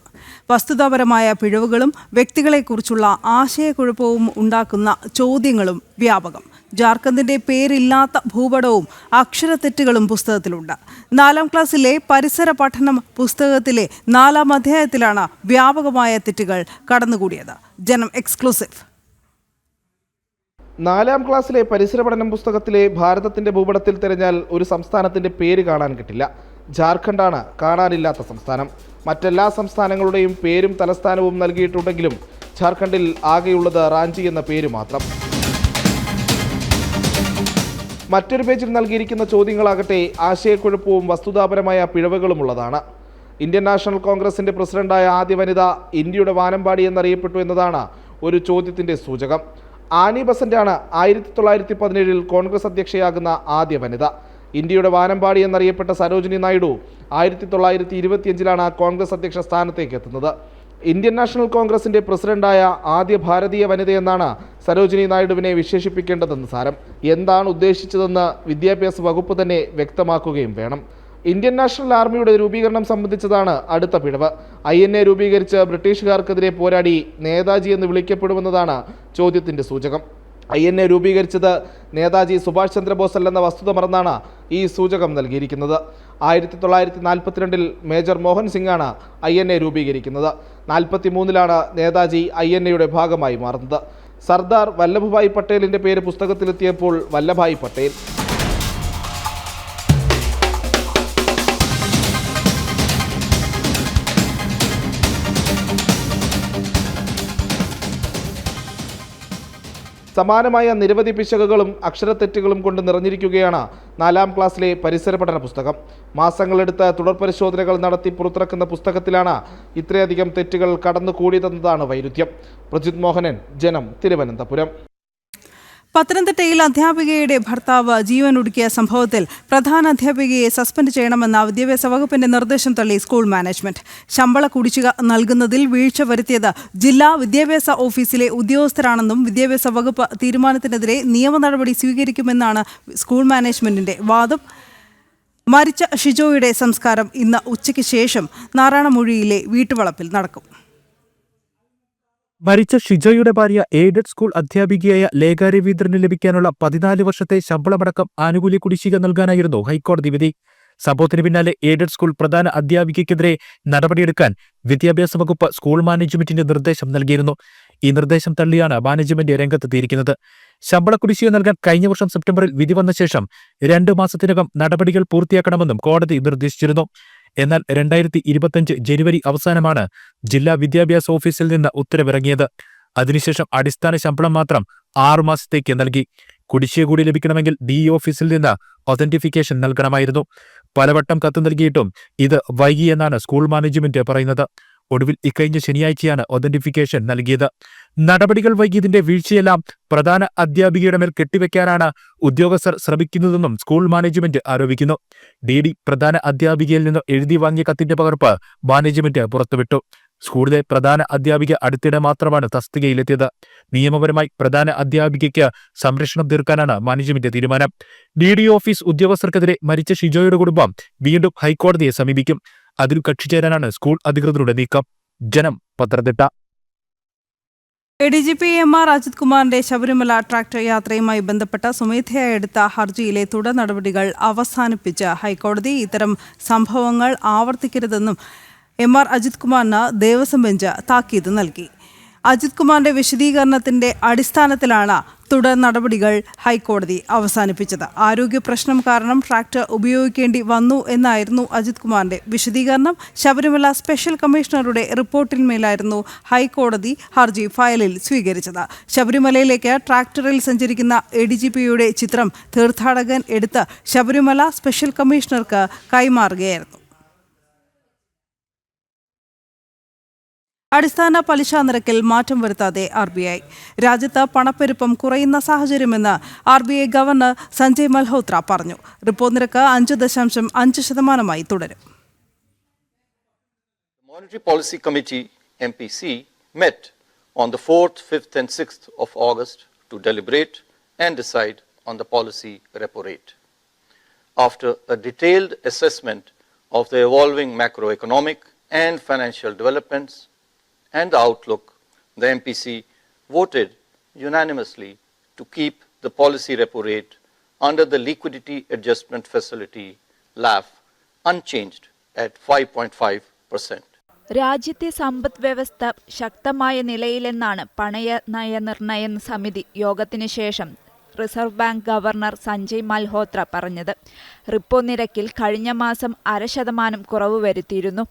വസ്തുതാപരമായ പിഴവുകളും വ്യക്തികളെക്കുറിച്ചുള്ള ആശയക്കുഴപ്പവും ഉണ്ടാക്കുന്ന ചോദ്യങ്ങളും വ്യാപകം. ജാർഖണ്ഡിന്റെ പേരില്ലാത്ത ഭൂപടവും അക്ഷരത്തെറ്റുകളും പുസ്തകത്തിലുണ്ട്. 4ാം ക്ലാസ്സിലെ പരിസര പഠനം പുസ്തകത്തിലെ 4ാം അധ്യായത്തിലാണ് വ്യാപകമായ തെറ്റുകൾ കടന്നുകൂടിയത്. ജനം എക്സ്ക്ലൂസീവ്. 4ാം ക്ലാസ്സിലെ പരിസര പഠനം പുസ്തകത്തിലെ ഭാരതത്തിന്റെ ഭൂപടത്തിൽ തിരഞ്ഞാൽ ഒരു സംസ്ഥാനത്തിന്റെ പേര് കാണാൻ കിട്ടില്ല. ജാർഖണ്ഡാണ് കാണാനില്ലാത്ത സംസ്ഥാനം. മറ്റെല്ലാ സംസ്ഥാനങ്ങളുടെയും പേരും തലസ്ഥാനവും നൽകിയിട്ടുണ്ടെങ്കിലും ജാർഖണ്ഡിൽ ആകെയുള്ളത് റാഞ്ചി എന്ന പേര് മാത്രം. മറ്റൊരു പേജിൽ നൽകിയിരിക്കുന്ന ചോദ്യങ്ങളാകട്ടെ ആശയക്കുഴപ്പവും വസ്തുതാപരമായ പിഴവുകളുമുള്ളതാണ്. ഇന്ത്യൻ നാഷണൽ കോൺഗ്രസിന്റെ പ്രസിഡന്റായ ആദ്യ വനിത ഇന്ത്യയുടെ വാനമ്പാടി എന്നറിയപ്പെട്ടു എന്നതാണ് ഒരു ചോദ്യത്തിന്റെ സൂചകം. ആനി ബസന്റാണ് 1917 കോൺഗ്രസ് അധ്യക്ഷയാകുന്ന ആദ്യ വനിത. ഇന്ത്യയുടെ വാനമ്പാടി എന്നറിയപ്പെട്ട സരോജിനി നായിഡു 1925 കോൺഗ്രസ് അധ്യക്ഷ സ്ഥാനത്തേക്ക് എത്തുന്നത്. ഇന്ത്യൻ നാഷണൽ കോൺഗ്രസിന്റെ പ്രസിഡന്റായ ആദ്യ ഭാരതീയ വനിതയെന്നാണ് സരോജിനി നായിഡുവിനെ വിശേഷിപ്പിക്കേണ്ടതെന്ന് സാരം. എന്താണ് ഉദ്ദേശിച്ചതെന്ന് വിദ്യാഭ്യാസ വകുപ്പ് തന്നെ വ്യക്തമാക്കുകയും വേണം. ഇന്ത്യൻ നാഷണൽ ആർമിയുടെ രൂപീകരണം സംബന്ധിച്ചതാണ് അടുത്ത പിഴവ്. INA രൂപീകരിച്ച് ബ്രിട്ടീഷുകാർക്കെതിരെ പോരാടി നേതാജി എന്ന് വിളിക്കപ്പെടുമെന്നതാണ് ചോദ്യത്തിന്റെ സൂചകം. INA രൂപീകരിച്ചത് നേതാജി സുഭാഷ് ചന്ദ്രബോസ് അല്ലെന്ന വസ്തുത മറന്നാണ് ഈ സൂചകം നൽകിയിരിക്കുന്നത്. 1942 മേജർ മോഹൻ സിംഗാണ് INA രൂപീകരിക്കുന്നത്. 43 നേതാജി INAയുടെ ഭാഗമായി മാറുന്നത്. സർദാർ വല്ലഭഭായ് പട്ടേലിന്റെ പേര് പുസ്തകത്തിലെത്തിയപ്പോൾ വല്ലഭായ് പട്ടേൽ. സമാനമായ നിരവധി പിശകുകളും അക്ഷരത്തെറ്റുകളും കൊണ്ട് നിറഞ്ഞിരിക്കുകയാണ് 4ാം ക്ലാസ്സിലെ പരിസര പഠന പുസ്തകം. മാസങ്ങളെടുത്ത് തുടർ പരിശോധനകൾ നടത്തി പുറത്തിറക്കുന്ന പുസ്തകത്തിലാണ് ഇത്രയധികം തെറ്റുകൾ കടന്നുകൂടിയതെന്നതാണ് വൈരുദ്ധ്യം. പ്രജിത് മോഹനൻ, ജനം, തിരുവനന്തപുരം. പത്തനംതിട്ടയിൽ അധ്യാപികയുടെ ഭർത്താവ് ജീവനൊടുക്കിയ സംഭവത്തിൽ പ്രധാന അധ്യാപികയെ സസ്പെൻഡ് ചെയ്യണമെന്ന വിദ്യാഭ്യാസ വകുപ്പിന്റെ നിർദ്ദേശം തള്ളി സ്കൂൾ മാനേജ്മെന്റ്. ശമ്പള കുടിശ്ശിക നൽകുന്നതിൽ വീഴ്ച വരുത്തിയത് ജില്ലാ വിദ്യാഭ്യാസ ഓഫീസിലെ ഉദ്യോഗസ്ഥരാണെന്നും വിദ്യാഭ്യാസ വകുപ്പ് തീരുമാനത്തിനെതിരെ നിയമ നടപടി സ്വീകരിക്കുമെന്നാണ് സ്കൂൾ മാനേജ്മെന്റിന്റെ വാദം. മരിച്ച ഷിജോയുടെ സംസ്കാരം ഇന്ന് ഉച്ചയ്ക്ക് ശേഷം നാരായണമൂഴിയിലെ വീട്ടുവളപ്പിൽ നടക്കും. മരിച്ച ഷിജോയുടെ ഭാര്യ എയ്ഡഡ് സ്കൂൾ അധ്യാപികയായ ലേഖ രവീന്ദ്രന് ലഭിക്കാനുള്ള 14 വർഷത്തെ ശമ്പളമടക്കം ആനുകൂല്യ കുടിശ്ശിക നൽകാനായിരുന്നു ഹൈക്കോടതി വിധി. സംഭവത്തിന് പിന്നാലെ എയ്ഡഡ് സ്കൂൾ പ്രധാന അധ്യാപികയ്ക്കെതിരെ നടപടിയെടുക്കാൻ വിദ്യാഭ്യാസ വകുപ്പ് സ്കൂൾ മാനേജ്മെന്റിന് നിർദ്ദേശം നൽകിയിരുന്നു. ഈ നിർദ്ദേശം തള്ളിയാണ് മാനേജ്മെന്റ് രംഗത്തെത്തിയിരിക്കുന്നത്. ശമ്പള കുടിശ്ശിക നൽകാൻ കഴിഞ്ഞ വർഷം സെപ്റ്റംബറിൽ വിധി വന്ന ശേഷം 2 മാസത്തിനകം നടപടികൾ പൂർത്തിയാക്കണമെന്നും കോടതി നിർദ്ദേശിച്ചിരുന്നു. എന്നാൽ 2025 ജനുവരി അവസാനമാണ് ജില്ലാ വിദ്യാഭ്യാസ ഓഫീസിൽ നിന്ന് ഉത്തരവിറങ്ങിയത്. അതിനുശേഷം അടിസ്ഥാന ശമ്പളം മാത്രം 6 മാസത്തേക്ക് നൽകി. കുടിശ്ശിക കൂടി ലഭിക്കണമെങ്കിൽ DE ഓഫീസിൽ നിന്ന് ഒതന്റിഫിക്കേഷൻ നൽകണമായിരുന്നു. പലവട്ടം കത്ത് നൽകിയിട്ടും ഇത് വൈകിയെന്നാണ് സ്കൂൾ മാനേജ്മെന്റ് പറയുന്നത്. ഒടുവിൽ ഇക്കഴിഞ്ഞ ശനിയാഴ്ചയാണ് ഒതന്റിഫിക്കേഷൻ നൽകിയത്. നടപടികൾ വൈകിയതിന്റെ വീഴ്ചയെല്ലാം പ്രധാന അധ്യാപികയുടെ മേൽ കെട്ടിവെക്കാനാണ് ഉദ്യോഗസ്ഥർ ശ്രമിക്കുന്നതെന്നും സ്കൂൾ മാനേജ്മെന്റ് ആരോപിക്കുന്നു. DD പ്രധാന അധ്യാപികയിൽ നിന്ന് എഴുതി വാങ്ങിയ കത്തിന്റെ പകർപ്പ് മാനേജ്മെന്റ് പുറത്തുവിട്ടു. സ്കൂളിലെ പ്രധാന അധ്യാപിക അടുത്തിടെ മാത്രമാണ് തസ്തികയിലെത്തിയത്. നിയമപരമായി പ്രധാന അധ്യാപികയ്ക്ക് സംരക്ഷണം തീർക്കാനാണ് മാനേജ്മെന്റ് തീരുമാനം. DD ഓഫീസ് ഉദ്യോഗസ്ഥർക്കെതിരെ മരിച്ച ഷിജോയുടെ കുടുംബം വീണ്ടും ഹൈക്കോടതിയെ സമീപിക്കും. അതിൽ കക്ഷി ചേരാനാണ് സ്കൂൾ അധികൃതരുടെ നീക്കം. ജനം, പത്തനംതിട്ട. ADGP MR അജിത് കുമാറിന്റെ ശബരിമല ട്രാക്ടർ യാത്രയുമായി ബന്ധപ്പെട്ട സ്വമേധയാ എടുത്ത ഹർജിയിലെ തുടർ നടപടികൾ അവസാനിപ്പിച്ച ഹൈക്കോടതി ഇത്തരം സംഭവങ്ങൾ ആവർത്തിക്കരുതെന്നും MR അജിത് കുമാറിന് ദേവസ്വം ബെഞ്ച് താക്കീത് നൽകി. അജിത് കുമാറിന്റെ വിശദീകരണത്തിന്റെ അടിസ്ഥാനത്തിലാണ് തുടർ നടപടികൾ ഹൈക്കോടതി അവസാനിപ്പിച്ചത്. ആരോഗ്യ പ്രശ്നം കാരണം ട്രാക്ടർ ഉപയോഗിക്കേണ്ടി വന്നു എന്നായിരുന്നു അജിത് കുമാറിന്റെ വിശദീകരണം. ശബരിമല സ്പെഷ്യൽ കമ്മീഷണറുടെ റിപ്പോർട്ടിന്മേലായിരുന്നു ഹൈക്കോടതി ഹർജി ഫയലിൽ സ്വീകരിച്ചത്. ശബരിമലയിലേക്ക് ട്രാക്ടറിൽ സഞ്ചരിക്കുന്ന ADGPയുടെ ചിത്രം തീർത്ഥാടകൻ എടുത്ത് ശബരിമല സ്പെഷ്യൽ കമ്മീഷണർക്ക് കൈമാറുകയായിരുന്നു. അടിസ്ഥാന പലിശ നിരക്കിൽ മാറ്റം വരുത്താതെ RBI. രാജ്യത്ത് പണപ്പെരുപ്പം കുറയുന്ന സാഹചര്യമെന്ന് RBI ഗവർണർ സഞ്ജയ് മൽഹോത്ര പറഞ്ഞു. റിപ്പോ നിരക്ക് 5.5% തുടരും. Monetary Policy Committee MPC met on the 4th, 5th and 6th of August to deliberate and decide on the policy repo rate. After a detailed assessment of the evolving macroeconomic and financial developments and the outlook, the MPC voted unanimously to keep the policy repo rate under the Liquidity Adjustment Facility LAF unchanged at 5.5%. രാജ്യത്തെ സമ്പദ് വ്യവസ്ഥ ശക്തമായ നിലയിലെന്നാണ് പണയ നയനിർണയ സമിതി യോഗത്തിന് ശേഷം reserve bank governor Sanjay Malhotra പറഞ്ഞത്. Repo നിരക്കിൽ കഴിഞ്ഞ മാസം 0.5% കുറവ് വരുത്തിയിരുന്നു.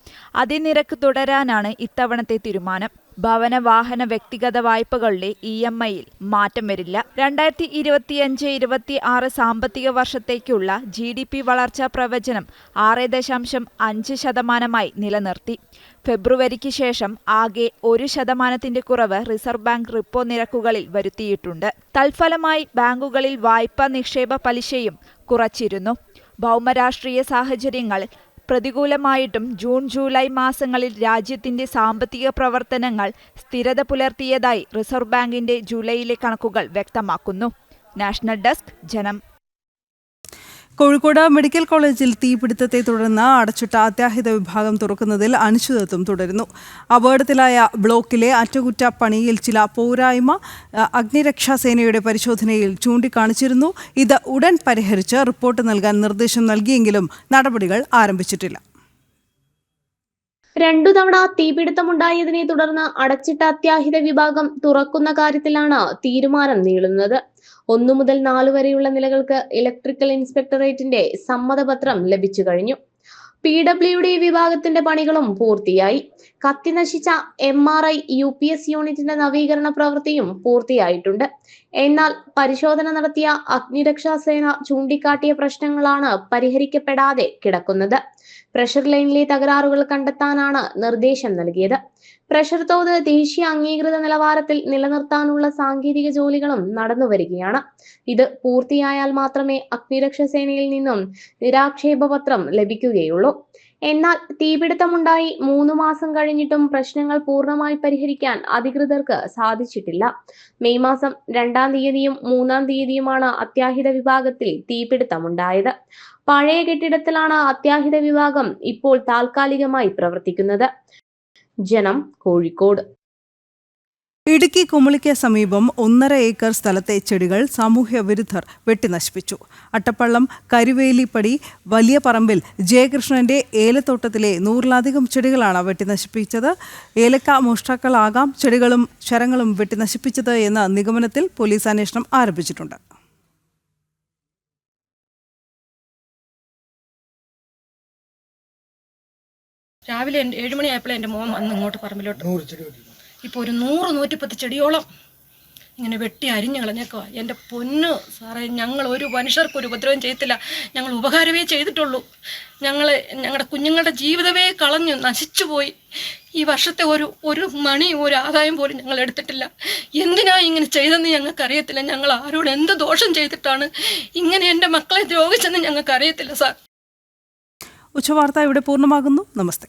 അതേ നിരക്ക് തുടരാനാണ് ഇത്തവണത്തെ തീരുമാനം. ഭവന, വാഹന, വ്യക്തിഗത വായ്പകളുടെ EMIയിൽ മാറ്റം വരില്ല. 2025-26 സാമ്പത്തിക വർഷത്തേക്കുള്ള GDP വളർച്ചാ പ്രവചനം 6.5% നിലനിർത്തി. ഫെബ്രുവരിക്ക് ശേഷം ആകെ 1% കുറവ് റിസർവ് ബാങ്ക് റിപ്പോ നിരക്കുകളിൽ വരുത്തിയിട്ടുണ്ട്. തൽഫലമായി ബാങ്കുകളിൽ വായ്പാ നിക്ഷേപ പലിശയും കുറച്ചിരുന്നു. ഭൗമരാഷ്ട്രീയ സാഹചര്യങ്ങൾ പ്രതികൂലമായിട്ടും ജൂൺ, ജൂലൈ മാസങ്ങളിൽ രാജ്യത്തിന്റെ സാമ്പത്തിക പ്രവർത്തനങ്ങൾ സ്ഥിരത പുലർത്തിയതായി റിസർവ് ബാങ്കിന്റെ ജൂലൈയിലെ കണക്കുകൾ വ്യക്തമാക്കുന്നു. നാഷണൽ ഡെസ്ക്, ജനം. കോഴിക്കോട് മെഡിക്കൽ കോളേജിൽ തീപിടുത്തത്തെ തുടർന്ന് അടച്ചിട്ട അത്യാഹിത വിഭാഗം തുറക്കുന്നതിൽ അനിശ്ചിതത്വം തുടരുന്നു. അപകടത്തിലായ ബ്ലോക്കിലെ അറ്റകുറ്റപ്പണിയിൽ ചില പോരായ്മ അഗ്നിരക്ഷാസേനയുടെ പരിശോധനയിൽ ചൂണ്ടിക്കാണിച്ചിരുന്നു. ഇത് ഉടൻ പരിഹരിച്ച് റിപ്പോർട്ട് നൽകാൻ നിർദ്ദേശം നൽകിയെങ്കിലും നടപടികൾ ആരംഭിച്ചിട്ടില്ല. 2 തവണ തീപിടുത്തമുണ്ടായതിനെ തുടർന്ന് അടച്ചിട്ട അത്യാഹിത വിഭാഗം തുറക്കുന്ന കാര്യത്തിലാണ് തീരുമാനം നീളുന്നത്. 1 മുതൽ 4 വരെയുള്ള നിലകൾക്ക് ഇലക്ട്രിക്കൽ ഇൻസ്പെക്ടറേറ്റിന്റെ സമ്മതപത്രം ലഭിച്ചു കഴിഞ്ഞു. PWD വിഭാഗത്തിന്റെ പണികളും പൂർത്തിയായി. കത്തിനശിച്ച MRI UPS യൂണിറ്റിന്റെ നവീകരണ പ്രവൃത്തിയും പൂർത്തിയായിട്ടുണ്ട്. എന്നാൽ പരിശോധന നടത്തിയ അഗ്നിരക്ഷാസേന ചൂണ്ടിക്കാട്ടിയ പ്രശ്നങ്ങളാണ് പരിഹരിക്കപ്പെടാതെ കിടക്കുന്നത്. പ്രഷർ ലൈനിലെ തകരാറുകൾ കണ്ടെത്താനാണ് നിർദ്ദേശം നൽകിയത്. പ്രഷർ തോത് ദേശീയ അംഗീകൃത നിലവാരത്തിൽ നിലനിർത്താനുള്ള സാങ്കേതിക ജോലികളും നടന്നുവരികയാണ്. ഇത് പൂർത്തിയായാൽ മാത്രമേ അഗ്നിരക്ഷാസേനയിൽ നിന്നും നിരാക്ഷേപപത്രം ലഭിക്കുകയുള്ളൂ. എന്നാൽ തീപിടുത്തമുണ്ടായി 3 മാസം കഴിഞ്ഞിട്ടും പ്രശ്നങ്ങൾ പൂർണ്ണമായി പരിഹരിക്കാൻ അധികൃതർക്ക് സാധിച്ചിട്ടില്ല. മെയ് മാസം 2-ാം തീയതിയും 3-ാം തീയതിയുമാണ് അത്യാഹിത വിഭാഗത്തിൽ തീപിടുത്തമുണ്ടായത്. പഴയ കെട്ടിടത്തിലാണ് അത്യാഹിത വിഭാഗം ഇപ്പോൾ താൽക്കാലികമായി പ്രവർത്തിക്കുന്നത്. ജനം, കോഴിക്കോട്. ഇടുക്കി കുമളിക്ക് സമീപം 1.5 ഏക്കർ സ്ഥലത്തെ ചെടികൾ സാമൂഹ്യ വിരുദ്ധർ വെട്ടിനശിപ്പിച്ചു. അട്ടപ്പള്ളം കരുവേലിപ്പടി വലിയ പറമ്പിൽ ജയകൃഷ്ണന്റെ ഏലത്തോട്ടത്തിലെ 100-ലധികം ചെടികളാണ് വെട്ടിനശിപ്പിച്ചത്. ഏലക്ക മോഷ്ടാക്കളാകാം ചെടികളും ശരങ്ങളും വെട്ടിനശിപ്പിച്ചത് എന്ന നിഗമനത്തിൽ പോലീസ് അന്വേഷണം ആരംഭിച്ചിട്ടുണ്ട്. രാവിലെ 7 മണിയായപ്പോഴേ എൻ്റെ മോൻ വന്ന് ഇങ്ങോട്ട് പറമ്പിലോട്ട് ഇപ്പോൾ ഒരു 100-110 ചെടിയോളം ഇങ്ങനെ വെട്ടി അരിഞ്ഞു കളഞ്ഞേക്കുക. എൻ്റെ പൊന്നു സാറേ, ഞങ്ങൾ ഒരു മനുഷ്യർക്ക് ഒരു ഉപദ്രവം ചെയ്യത്തില്ല, ഞങ്ങൾ ഉപകാരമേ ചെയ്തിട്ടുള്ളൂ. ഞങ്ങളുടെ കുഞ്ഞുങ്ങളുടെ ജീവിതമേ കളഞ്ഞു നശിച്ചുപോയി. ഈ വർഷത്തെ ഒരു മണി ഒരു ആദായം പോലും ഞങ്ങൾ എടുത്തിട്ടില്ല. എന്തിനാ ഇങ്ങനെ ചെയ്തെന്ന് ഞങ്ങൾക്കറിയത്തില്ല. ഞങ്ങൾ ആരോട് എന്ത് ദോഷം ചെയ്തിട്ടാണ് ഇങ്ങനെ എൻ്റെ മക്കളെ ദ്രോഹിച്ചെന്ന് ഞങ്ങൾക്കറിയത്തില്ല സാർ. ഉച്ചവാർത്ത ഇവിടെ പൂർണ്ണമാകുന്നു. നമസ്തേ.